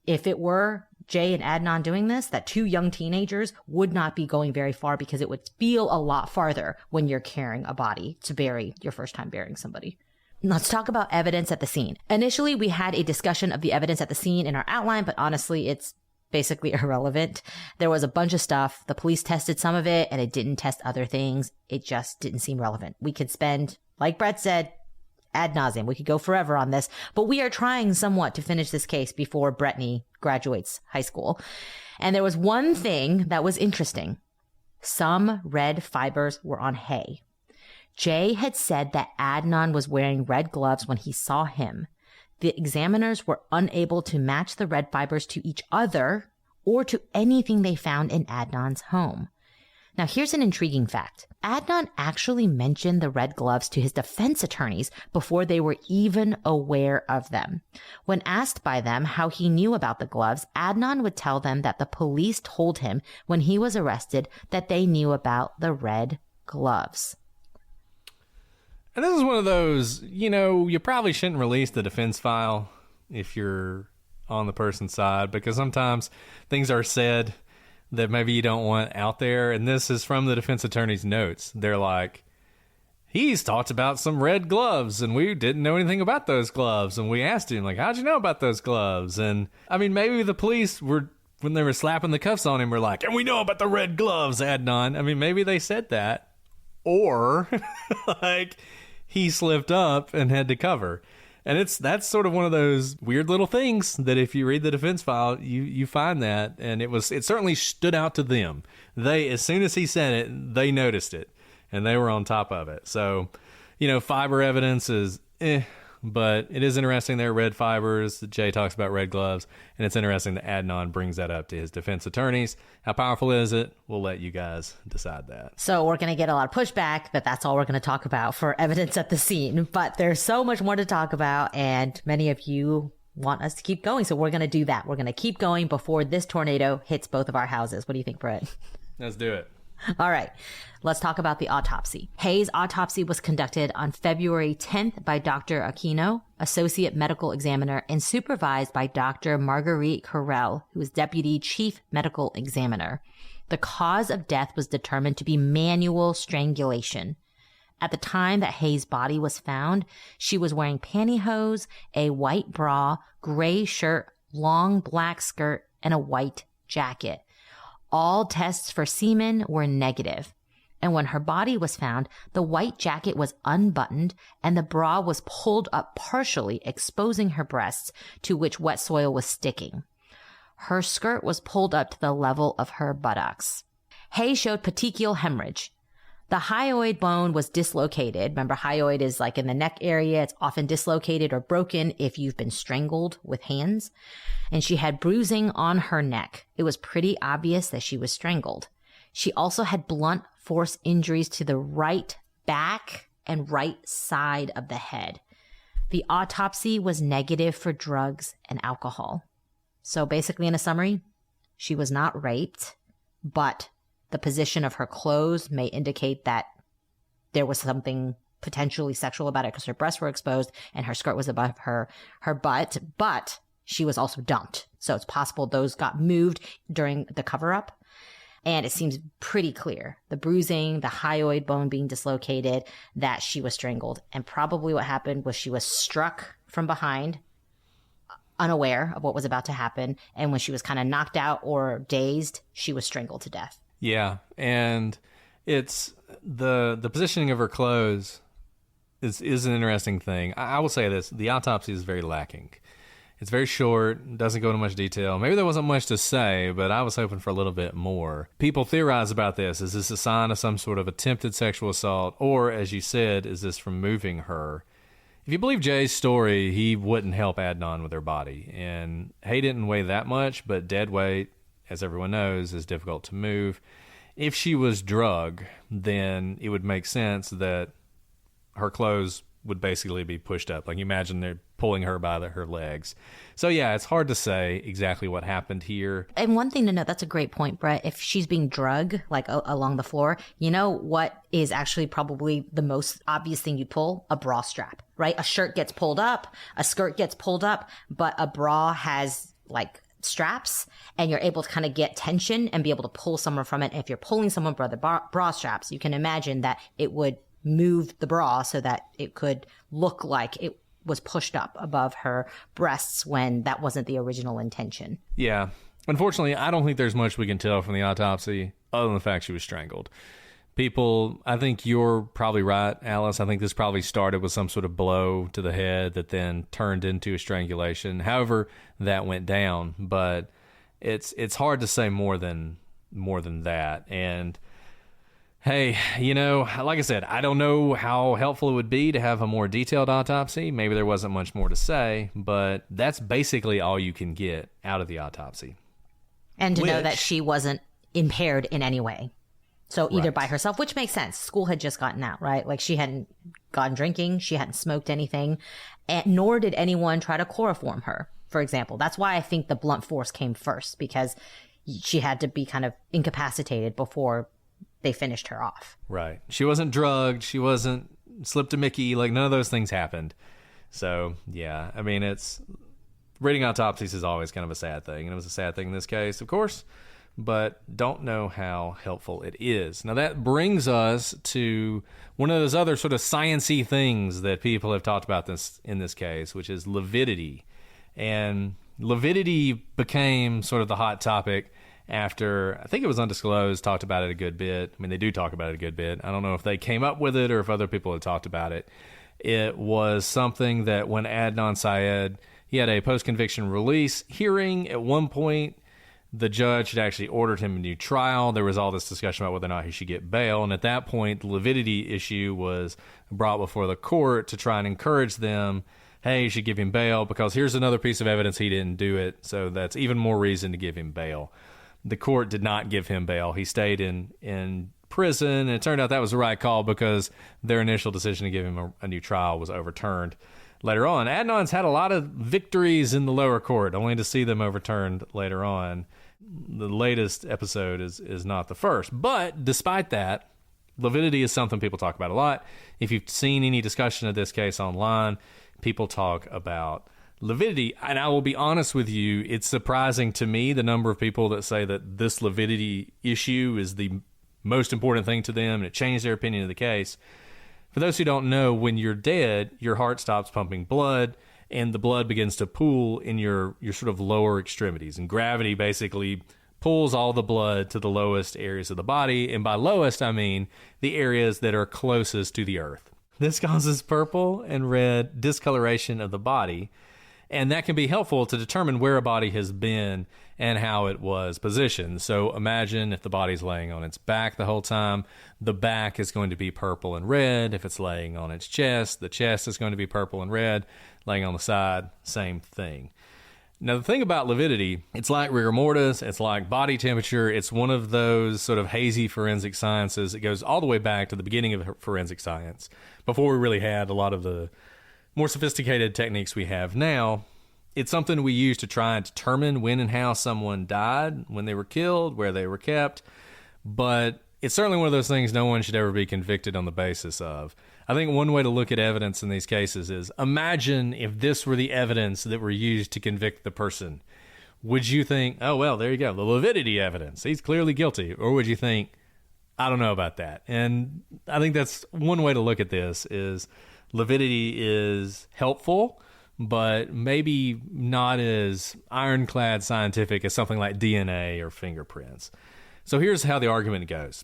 if it were Jay and Adnan doing this, that 2 young teenagers would not be going very far because it would feel a lot farther when you're carrying a body to bury your first time burying somebody. Let's talk about evidence at the scene. Initially, we had a discussion of the evidence at the scene in our outline, but honestly, it's basically irrelevant. There was a bunch of stuff. The police tested some of it and it didn't test other things. It just didn't seem relevant. We could spend like Brett said, ad nauseum. We could go forever on this, but we are trying somewhat to finish this case before Brittany graduates high school. And there was one thing that was interesting. Some red fibers were on Hay. Jay had said that Adnan was wearing red gloves when he saw him. The examiners were unable to match the red fibers to each other or to anything they found in Adnan's home. Now, here's an intriguing fact. Adnan actually mentioned the red gloves to his defense attorneys before they were even aware of them. When asked by them how he knew about the gloves, Adnan would tell them that the police told him when he was arrested that they knew about the red gloves. And this is one of those, you probably shouldn't release the defense file if you're on the person's side, because sometimes things are said that maybe you don't want out there. And this is from the defense attorney's notes. They're like, he's talked about some red gloves and we didn't know anything about those gloves. And we asked him, like, how'd you know about those gloves? And I mean, maybe the police were, when they were slapping the cuffs on him, were like, and we know about the red gloves, Adnan. I mean, maybe they said that. Or like he slipped up and had to cover. And that's sort of one of those weird little things that if you read the defense file, you find that. And it certainly stood out to them. As soon as he said it, they noticed it and they were on top of it. So, fiber evidence is but it is interesting there, red fibers. Jay talks about red gloves, and it's interesting that Adnan brings that up to his defense attorneys. How powerful is it? We'll let you guys decide that. So we're going to get a lot of pushback that that's all we're going to talk about for evidence at the scene. But there's so much more to talk about, and many of you want us to keep going. So we're going to do that. We're going to keep going before this tornado hits both of our houses. What do you think, Brett? Let's do it. All right, let's talk about the autopsy. Hayes' autopsy was conducted on February 10th by Dr. Aquino, associate medical examiner, and supervised by Dr. Marguerite Carrel, who was deputy chief medical examiner. The cause of death was determined to be manual strangulation. At the time that Hayes' body was found, she was wearing pantyhose, a white bra, gray shirt, long black skirt, and a white jacket. All tests for semen were negative. And when her body was found, the white jacket was unbuttoned and the bra was pulled up partially, exposing her breasts, to which wet soil was sticking. Her skirt was pulled up to the level of her buttocks. Hay showed petechial hemorrhage. The hyoid bone was dislocated. Remember, hyoid is like in the neck area. It's often dislocated or broken if you've been strangled with hands. And she had bruising on her neck. It was pretty obvious that she was strangled. She also had blunt force injuries to the right back and right side of the head. The autopsy was negative for drugs and alcohol. So basically, in a summary, she was not raped, but the position of her clothes may indicate that there was something potentially sexual about it because her breasts were exposed and her skirt was above her butt, but she was also dumped. So it's possible those got moved during the cover-up. And it seems pretty clear, the bruising, the hyoid bone being dislocated, that she was strangled. And probably what happened was she was struck from behind, unaware of what was about to happen. And when she was kind of knocked out or dazed, she was strangled to death. Yeah, and it's the positioning of her clothes is an interesting thing. I will say this, the autopsy is very lacking. It's very short, doesn't go into much detail. Maybe there wasn't much to say, but I was hoping for a little bit more. People theorize about this. Is this a sign of some sort of attempted sexual assault? Or, as you said, is this from moving her? If you believe Jay's story, he wouldn't help Adnan with her body. And Hay didn't weigh that much, but dead weight, as everyone knows, is difficult to move. If she was drugged, then it would make sense that her clothes would basically be pushed up. Like, you imagine they're pulling her by her legs. So, yeah, it's hard to say exactly what happened here. And one thing to note, that's a great point, Brett. If she's being drugged, like along the floor, you know what is actually probably the most obvious thing you pull? A bra strap, right? A shirt gets pulled up, a skirt gets pulled up, but a bra has, like, straps, and you're able to kind of get tension and be able to pull someone from it. If you're pulling someone by the bra straps, you can imagine that it would move the bra so that it could look like it was pushed up above her breasts when that wasn't the original intention. Yeah. Unfortunately, I don't think there's much we can tell from the autopsy other than the fact she was strangled. People, I think you're probably right, Alice. I think this probably started with some sort of blow to the head that then turned into a strangulation. However, that went down, but it's hard to say more than that. And hey, like I said, I don't know how helpful it would be to have a more detailed autopsy. Maybe there wasn't much more to say, but that's basically all you can get out of the autopsy. And to know that she wasn't impaired in any way. So either by herself, which makes sense. School had just gotten out, right? Like she hadn't gone drinking. She hadn't smoked anything. And nor did anyone try to chloroform her, for example. That's why I think the blunt force came first, because she had to be kind of incapacitated before they finished her off. Right. She wasn't drugged. She wasn't slipped a Mickey. Like, none of those things happened. So, yeah. I mean, reading autopsies is always kind of a sad thing. And it was a sad thing in this case, of course, but don't know how helpful it is. Now, that brings us to one of those other sort of science-y things that people have talked about in this case, which is lividity. And lividity became sort of the hot topic after, I think it was Undisclosed, talked about it a good bit. I mean, they do talk about it a good bit. I don't know if they came up with it or if other people had talked about it. It was something that when Adnan Syed, he had a post-conviction release hearing. At one point, the judge had actually ordered him a new trial. There was all this discussion about whether or not he should get bail. And at that point, the lividity issue was brought before the court to try and encourage them, hey, you should give him bail because here's another piece of evidence he didn't do it. So that's even more reason to give him bail. The court did not give him bail. He stayed in prison, and it turned out that was the right call because their initial decision to give him a new trial was overturned later on. Adnan's had a lot of victories in the lower court, only to see them overturned later on. The latest episode is not the first. But despite that, lividity is something people talk about a lot. If you've seen any discussion of this case online, people talk about lividity. And I will be honest with you, it's surprising to me the number of people that say that this lividity issue is the most important thing to them and it changed their opinion of the case. For those who don't know, when you're dead, your heart stops pumping blood and the blood begins to pool in your sort of lower extremities. And gravity basically pulls all the blood to the lowest areas of the body. And by lowest, I mean the areas that are closest to the earth. This causes purple and red discoloration of the body. And that can be helpful to determine where a body has been and how it was positioned. So imagine if the body's laying on its back the whole time, the back is going to be purple and red. If it's laying on its chest, the chest is going to be purple and red. Laying on the side, same thing. Now, the thing about lividity, it's like rigor mortis, it's like body temperature. It's one of those sort of hazy forensic sciences. It goes all the way back to the beginning of forensic science, before we really had a lot of the more sophisticated techniques we have now. It's something we use to try and determine when and how someone died, when they were killed, where they were kept. But it's certainly one of those things no one should ever be convicted on the basis of. I think one way to look at evidence in these cases is imagine if this were the evidence that were used to convict the person. Would you think, oh, well, there you go, the lividity evidence, he's clearly guilty? Or would you think, I don't know about that? And I think that's one way to look at this is lividity is helpful, but maybe not as ironclad scientific as something like DNA or fingerprints. So here's how the argument goes.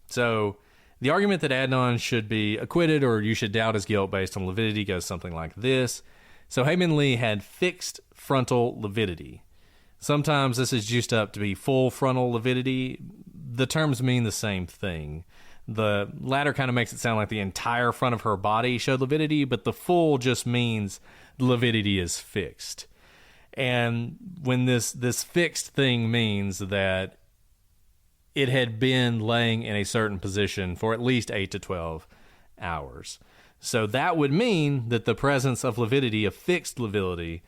So the argument that Adnan should be acquitted or you should doubt his guilt based on lividity goes something like this. So Hae-Min Lee had fixed frontal lividity. Sometimes this is juiced up to be full frontal lividity. The terms mean the same thing. The latter kind of makes it sound like the entire front of her body showed lividity, but the full just means lividity is fixed. And when this fixed thing means that it had been laying in a certain position for at least 8 to 12 hours. So that would mean that the presence of lividity, of fixed lividity,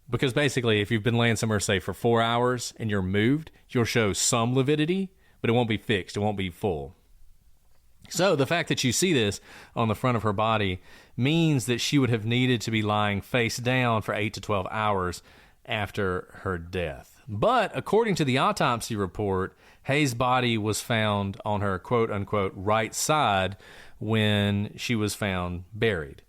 because basically if you've been laying somewhere, say, for 4 hours and you're moved, you'll show some lividity, but it won't be fixed. It won't be full. So the fact that you see this on the front of her body means that she would have needed to be lying face down for 8 to 12 hours after her death. But according to the autopsy report, Hayes' body was found on her quote-unquote right side when she was found buried.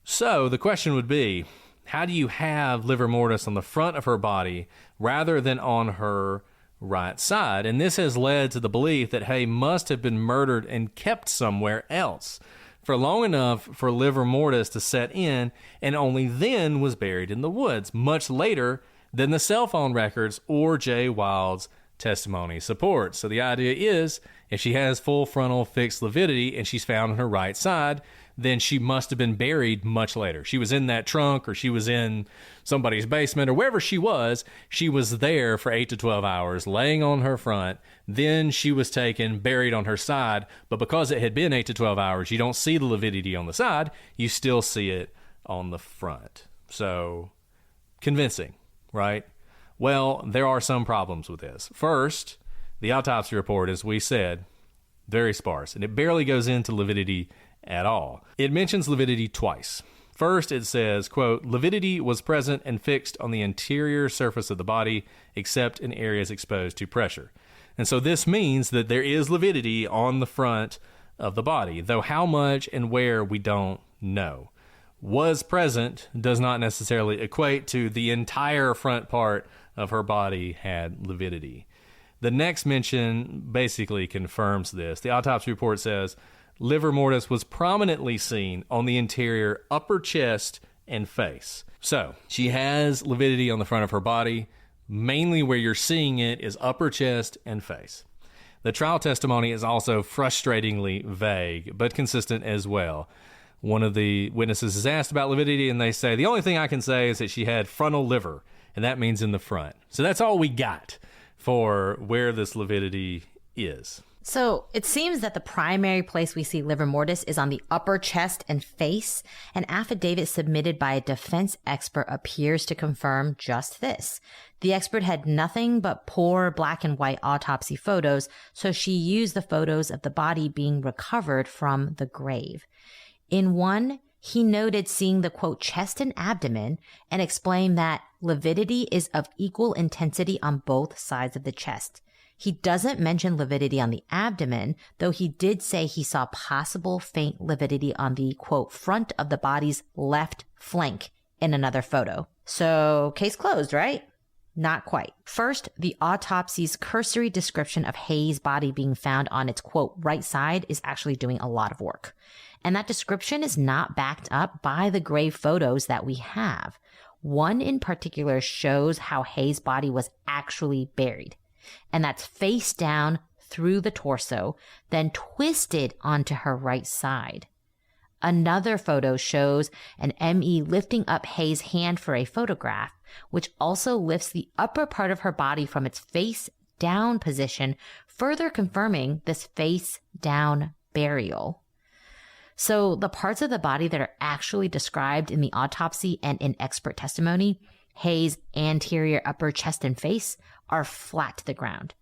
So the question would be, how do you have livor mortis on the front of her body rather than on her right side. And this has led to the belief that Hay must have been murdered and kept somewhere else for long enough for livor mortis to set in, and only then was buried in the woods, much later than the cell phone records or Jay Wilde's testimony supports. So the idea is, if she has full frontal fixed lividity and she's found on her right side, then she must have been buried much later. She was in that trunk, or she was in somebody's basement, or wherever she was there for 8 to 12 hours, laying on her front. Then she was taken, buried on her side. But because it had been 8 to 12 hours, you don't see the lividity on the side. You still see it on the front. So, convincing, right? Well, there are some problems with this. First, the autopsy report, as we said, very sparse, and it barely goes into lividity at all. It mentions lividity twice. First, it says, quote, lividity was present and fixed on the interior surface of the body, except in areas exposed to pressure. And so this means that there is lividity on the front of the body, though how much and where we don't know. Was present does not necessarily equate to the entire front part of her body had lividity. The next mention basically confirms this. The autopsy report says, livor mortis was prominently seen on the interior upper chest and face. So, she has lividity on the front of her body. Mainly where you're seeing it is upper chest and face. The trial testimony is also frustratingly vague, but consistent as well. One of the witnesses is asked about lividity, and they say, the only thing I can say is that she had frontal liver, and that means in the front. So that's all we got for where this lividity is. So it seems that the primary place we see livor mortis is on the upper chest and face. An affidavit submitted by a defense expert appears to confirm just this. The expert had nothing but poor black and white autopsy photos, so she used the photos of the body being recovered from the grave. In one, he noted seeing the, quote, chest and abdomen, and explained that lividity is of equal intensity on both sides of the chest. He doesn't mention lividity on the abdomen, though he did say he saw possible faint lividity on the, quote, front of the body's left flank in another photo. So, case closed, right? Not quite. First, the autopsy's cursory description of Hay's body being found on its, quote, right side is actually doing a lot of work. And that description is not backed up by the grave photos that we have. One in particular shows how Hay's body was actually buried. And that's face down through the torso, then twisted onto her right side. Another photo shows an ME lifting up Hay's hand for a photograph, which also lifts the upper part of her body from its face down position, further confirming this face down burial. So the parts of the body that are actually described in the autopsy and in expert testimony, Hay's anterior upper chest and face, are flat to the ground.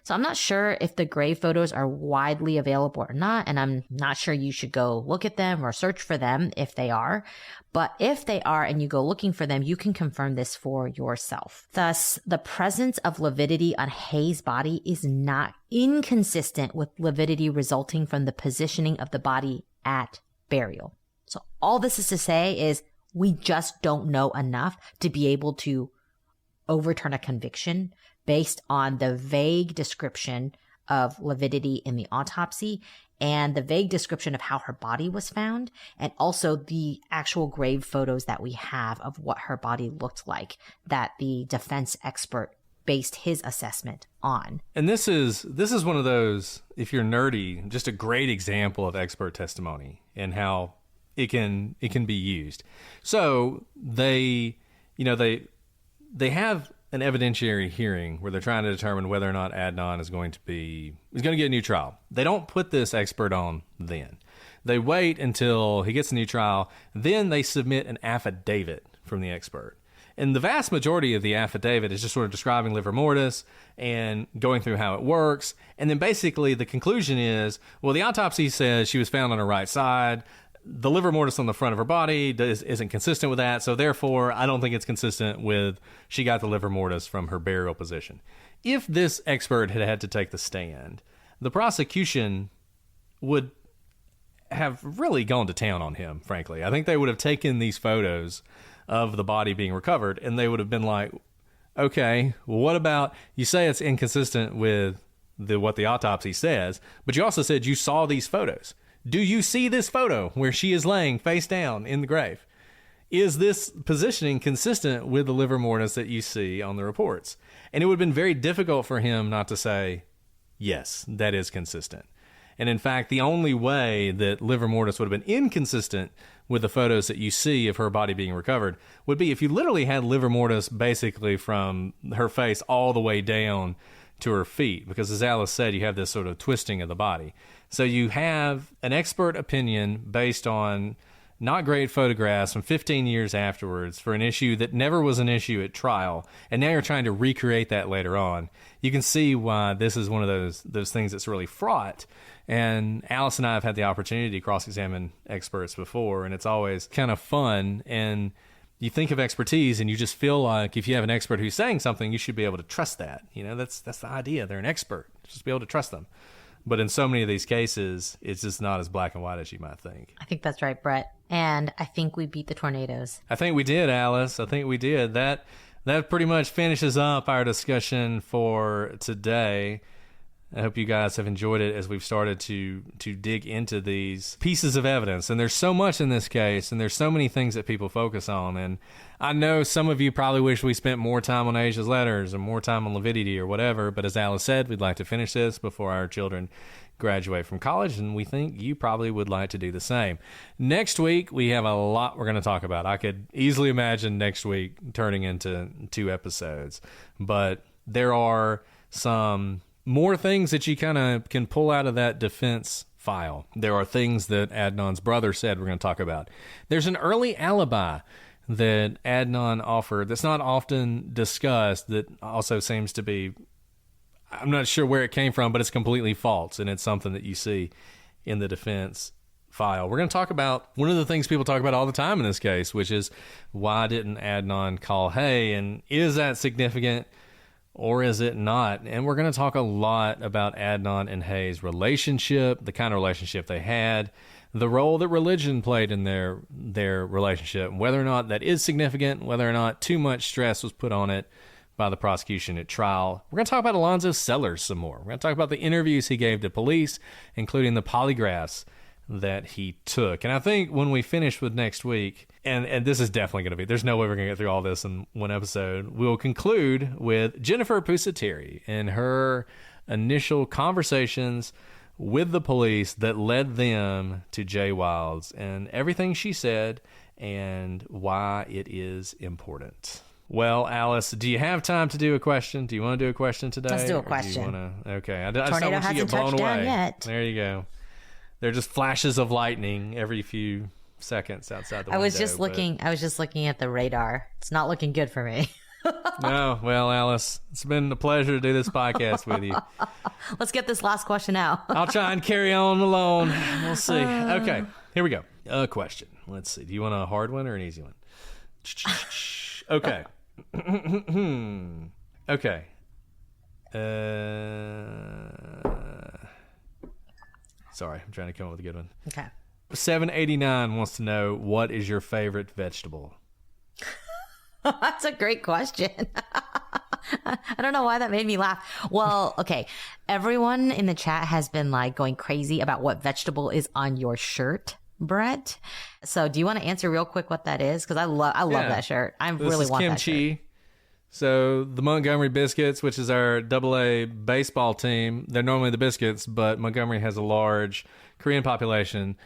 So I'm not sure if the grave photos are widely available or not, and I'm not sure you should go look at them or search for them if they are. But if they are and you go looking for them, you can confirm this for yourself. Thus, the presence of lividity on Hay's body is not inconsistent with lividity resulting from the positioning of the body at burial. So all this is to say is we just don't know enough to be able to overturn a conviction based on the vague description of lividity in the autopsy and the vague description of how her body was found, and also the actual grave photos that we have of what her body looked like that the defense expert based his assessment on. And this is one of those, if you're nerdy, just a great example of expert testimony and how it can be used. So they have an evidentiary hearing where they're trying to determine whether or not Adnan is going to get a new trial. They don't put this expert on then. They wait until he gets a new trial. Then they submit an affidavit from the expert. And the vast majority of the affidavit is just sort of describing livor mortis and going through how it works. And then basically the conclusion is, well, the autopsy says she was found on her right side. The livor mortis on the front of her body isn't consistent with that, so therefore I don't think it's consistent with she got the livor mortis from her burial position. If this expert had to take the stand, the prosecution would have really gone to town on him, frankly. I think they would have taken these photos of the body being recovered, and they would have been like, Okay, well, what about, you say it's inconsistent with what the autopsy says, but you also said you saw these photos. Do you see this photo where she is laying face down in the grave? Is this positioning consistent with the livor mortis that you see on the reports? And it would have been very difficult for him not to say, yes, that is consistent. And in fact, the only way that livor mortis would have been inconsistent with the photos that you see of her body being recovered would be if you literally had livor mortis basically from her face all the way down to her feet, because as Alice said, you have this sort of twisting of the body. So you have an expert opinion based on not great photographs from 15 years afterwards for an issue that never was an issue at trial, and now you're trying to recreate that later on. You can see why this is one of those things that's really fraught. And Alice and I have had the opportunity to cross-examine experts before, and it's always kind of fun. And you think of expertise, and you just feel like if you have an expert who's saying something, you should be able to trust that. You know, that's the idea. They're an expert. Just be able to trust them. But in so many of these cases, it's just not as black and white as you might think. I think that's right, Brett. And I think we beat the tornadoes. I think we did, Alice. I think we did. That pretty much finishes up our discussion for today. I hope you guys have enjoyed it as we've started to dig into these pieces of evidence. And there's so much in this case, and there's so many things that people focus on. And I know some of you probably wish we spent more time on Asia's letters or more time on lividity or whatever, but as Alice said, we'd like to finish this before our children graduate from college, and we think you probably would like to do the same. Next week, we have a lot we're going to talk about. I could easily imagine next week turning into 2 episodes, but there are some more things that you kind of can pull out of that defense file. There are things that Adnan's brother said we're going to talk about. There's an early alibi that Adnan offered that's not often discussed that also seems to be, I'm not sure where it came from, but it's completely false, and it's something that you see in the defense file. We're going to talk about one of the things people talk about all the time in this case, which is why didn't Adnan call Hay, and is that significant or is it not? And we're going to talk a lot about Adnan and Hay's relationship, the kind of relationship they had, the role that religion played in their relationship, whether or not that is significant, whether or not too much stress was put on it by the prosecution at trial. We're going to talk about Alonzo Sellers some more. We're going to talk about the interviews he gave to police, including the polygraphs that he took. And I think when we finish with next week, and this is definitely going to be, there's no way we're going to get through all this in one episode, we'll conclude with Jennifer Pusateri and her initial conversations with the police that led them to Jay Wilds and everything she said and why it is important. Well, Alice, do you have time to do a question? Do you want to do a question today? Let's do a question. Okay. I Tornado just don't want you to get blown away. Yet. There you go. They're just flashes of lightning every few seconds outside the window. I was just looking at the radar. It's not looking good for me. No, well, Alice, it's been a pleasure to do this podcast with you. Let's get this last question out. I'll try and carry on alone. We'll see. Okay, here we go. A question. Let's see. Do you want a hard one or an easy one? Okay. Okay. Sorry, I'm trying to come up with a good one. Okay. 789 wants to know, what is your favorite vegetable? That's a great question. I don't know why that made me laugh. Well, okay. Everyone in the chat has been like going crazy about what vegetable is on your shirt, Brett. So do you want to answer real quick what that is? Because I love that shirt. I really want that shirt. Kimchi. So the Montgomery Biscuits, which is our AA baseball team, they're normally the Biscuits, but Montgomery has a large Korean population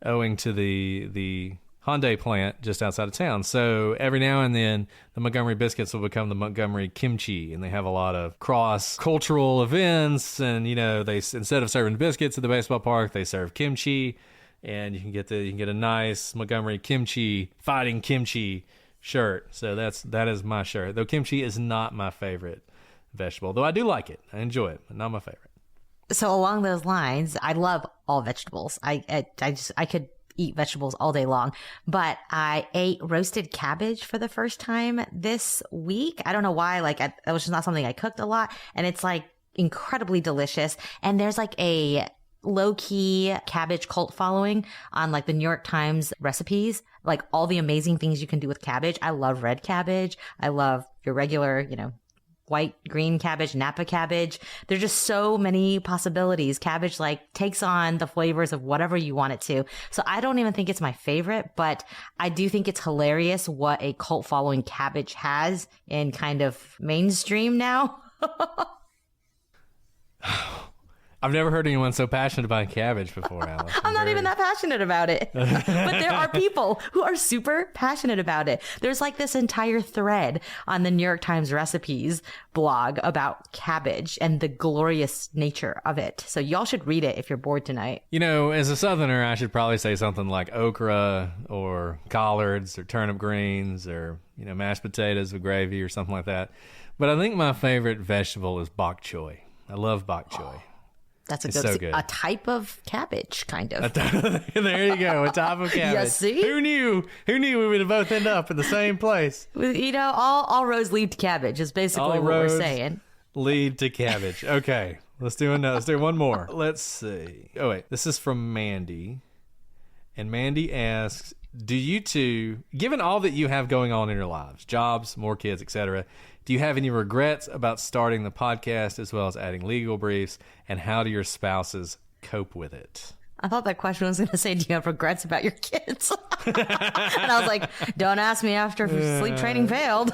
owing to the Hyundai plant just outside of town. So every now and then, the Montgomery Biscuits will become the Montgomery Kimchi, and they have a lot of cross-cultural events. And they, instead of serving biscuits at the baseball park, they serve kimchi, and you can get a nice Montgomery Kimchi Fighting Kimchi shirt. So that is my shirt. Though kimchi is not my favorite vegetable, though I do like it. I enjoy it, but not my favorite. So along those lines, I love all vegetables. I could eat vegetables all day long, but I ate roasted cabbage for the first time this week. I don't know why, that was just not something I cooked a lot, and it's like incredibly delicious. And there's like a low-key cabbage cult following on like the New York Times recipes, like all the amazing things you can do with cabbage. I love red cabbage. I love your regular, white, green cabbage, Napa cabbage. There's just so many possibilities. Cabbage like takes on the flavors of whatever you want it to. So I don't even think it's my favorite, but I do think it's hilarious what a cult following cabbage has in kind of mainstream now. I've never heard anyone so passionate about cabbage before, Alice. I'm not even that passionate about it. But there are people who are super passionate about it. There's like this entire thread on the New York Times recipes blog about cabbage and the glorious nature of it. So y'all should read it if you're bored tonight. You know, as a Southerner, I should probably say something like okra or collards or turnip greens or, mashed potatoes with gravy or something like that. But I think my favorite vegetable is bok choy. I love bok choy. That's so good. A type of cabbage, kind of. There you go, a type of cabbage. You see? Who knew we would both end up in the same place? All roads lead to cabbage is basically what we're saying. Lead to cabbage. Okay, let's do one more. Let's see. Oh, wait. This is from Mandy. And Mandy asks, do you two, given all that you have going on in your lives, jobs, more kids, etc., do you have any regrets about starting the podcast as well as adding legal briefs? And how do your spouses cope with it? I thought that question was going to say, do you have regrets about your kids? And I was like, don't ask me after sleep training failed.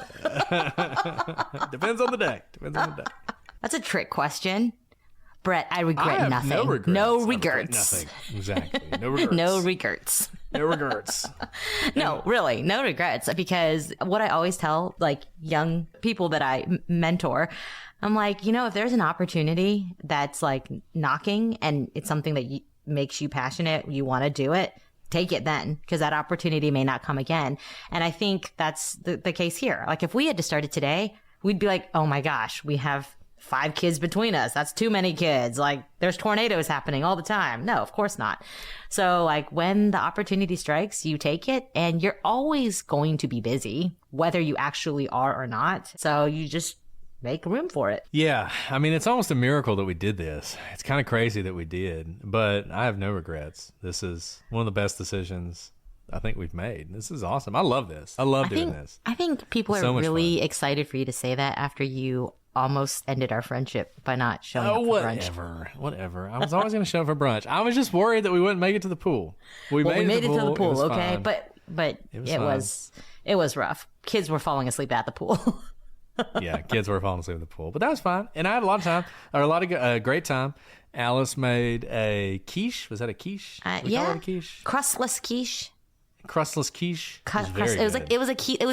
Depends on the day. That's a trick question. Brett, I regret nothing. No regrets. No regrets. Nothing. Exactly. No regrets. No regrets. No regrets. No, really, no regrets. Because what I always tell like young people that I mentor, I'm like, if there's an opportunity that's like knocking and it's something that makes you passionate, you want to do it, take it then, because that opportunity may not come again. And I think that's the case here. Like if we had to start it today, we'd be like, oh my gosh, we have 5 kids between us. That's too many kids. Like there's tornadoes happening all the time. No, of course not. So like when the opportunity strikes, you take it, and you're always going to be busy, whether you actually are or not. So you just make room for it. Yeah. I mean, it's almost a miracle that we did this. It's kind of crazy that we did, but I have no regrets. This is one of the best decisions I think we've made. This is awesome. I love this. I love doing this. I think people are really excited for you to say that after you almost ended our friendship by not showing up for brunch. Whatever. I was always going to show up for brunch. I was just worried that we wouldn't make it to the pool. We made it to the pool. Okay, fine. but it was rough. Kids were falling asleep at the pool. Yeah, kids were falling asleep at the pool, but that was fine. And I had a lot of great time. Alice made a quiche. Was that a quiche? Yeah, a quiche? Crustless quiche. Crustless quiche. It was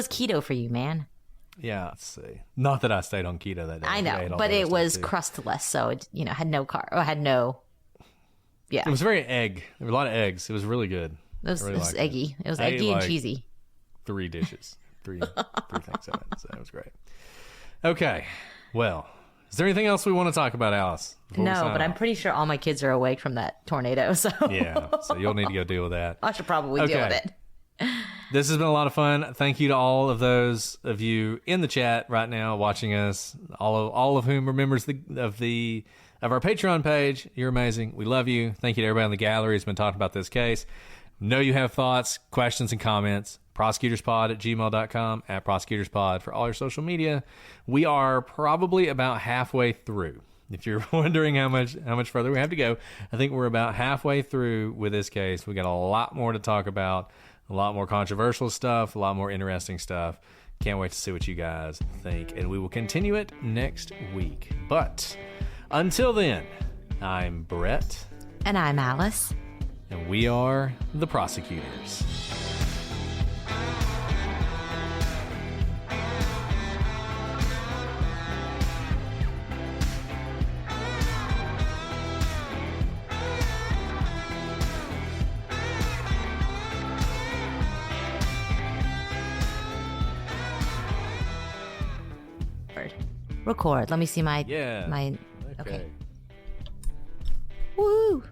keto for you, man. Yeah, let's see. Not that I stayed on keto that day. I know, but it was crustless, so it had no Yeah, it was very egg. There were a lot of eggs. It was really good. It was eggy. It was eggy and cheesy. 3 dishes, three things of it. So it was great. Okay, well, is there anything else we want to talk about, Alice? No, but I'm pretty sure all my kids are awake from that tornado. So yeah, so you'll need to go deal with that. I should probably deal with it. This has been a lot of fun. Thank you to all of those of you in the chat right now watching us, all of whom are members of our Patreon page. You're amazing. We love you. Thank you to everybody in the gallery who's been talking about this case. Know you have thoughts, questions, and comments. prosecutorspod@gmail.com, @prosecutorspod for all your social media. We are probably about halfway through. If you're wondering how much further we have to go, I think we're about halfway through with this case. We got a lot more to talk about. A lot more controversial stuff, a lot more interesting stuff. Can't wait to see what you guys think. And we will continue it next week. But until then, I'm Brett. And I'm Alice. And we are the prosecutors. Record. Let me see my... Okay. Woo!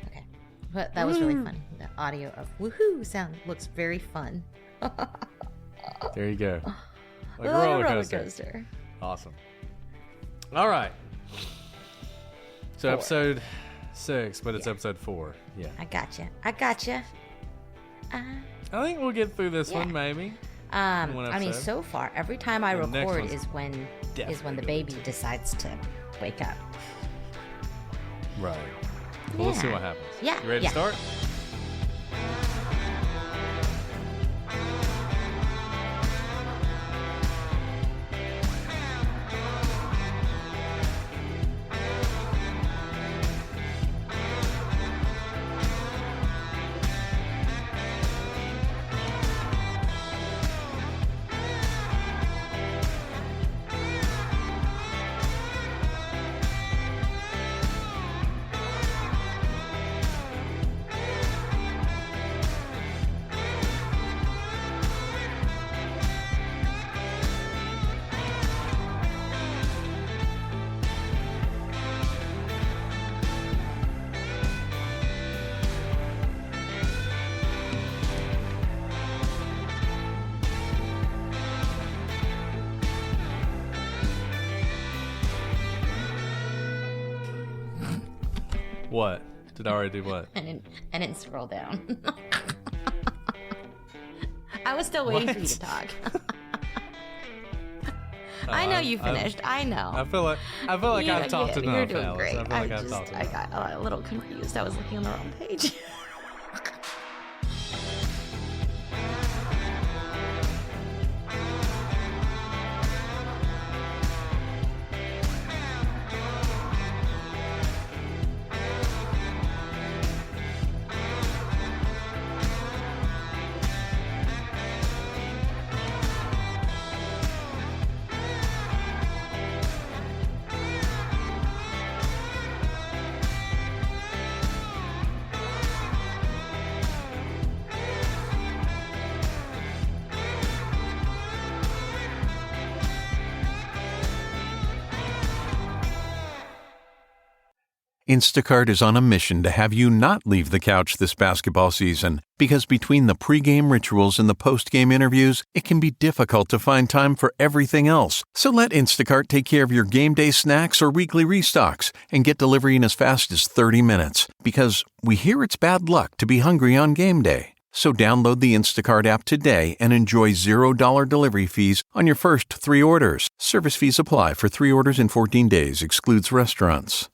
Okay. But that was really fun. The audio of woohoo sound looks very fun. There you go. Like a roller coaster. Awesome. All right. So 4. Episode 6, but it's episode 4. Yeah. I gotcha. I think we'll get through this one, maybe. I mean, so far, every time I The next record one's is when definitely the good. baby decides to wake up. Right. Well, let's see Yeah. what happens. Yeah, You ready to yeah. start? What? Did I already do what? I didn't scroll down. I was still waiting for you to talk. I know you finished. I know. I feel like I've talked enough, You're doing Alice. great. I feel like I've talked I enough. got a little confused. I was looking on the wrong page. Instacart is on a mission to have you not leave the couch this basketball season because between the pregame rituals and the postgame interviews, it can be difficult to find time for everything else. So let Instacart take care of your game day snacks or weekly restocks and get delivery in as fast as 30 minutes because we hear it's bad luck to be hungry on game day. So download the Instacart app today and enjoy $0 delivery fees on your first 3 orders. Service fees apply for 3 orders in 14 days. Excludes restaurants.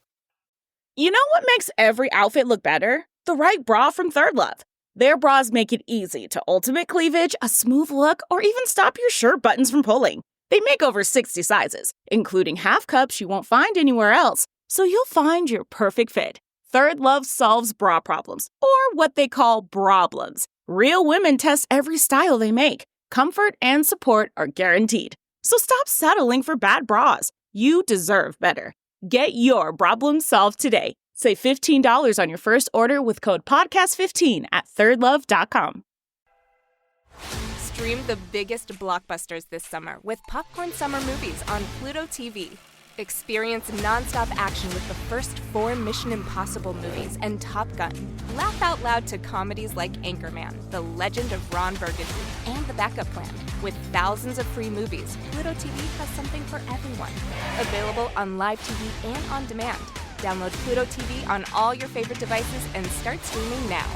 You know what makes every outfit look better? The right bra from Third Love. Their bras make it easy to ultimate cleavage, a smooth look, or even stop your shirt buttons from pulling. They make over 60 sizes, including half cups you won't find anywhere else, so you'll find your perfect fit. Third Love solves bra problems, or what they call broblems. Real women test every style they make. Comfort and support are guaranteed. So stop settling for bad bras. You deserve better. Get your problem solved today. Save $15 on your first order with code PODCAST15 at thirdlove.com. Stream the biggest blockbusters this summer with Popcorn Summer Movies on PlutoTV. Experience nonstop action with the first 4 Mission Impossible movies and Top Gun. Laugh out loud to comedies like Anchorman, The Legend of Ron Burgundy, and The Backup Plan. With thousands of free movies, Pluto TV has something for everyone. Available on live TV and on demand. Download Pluto TV on all your favorite devices and start streaming now.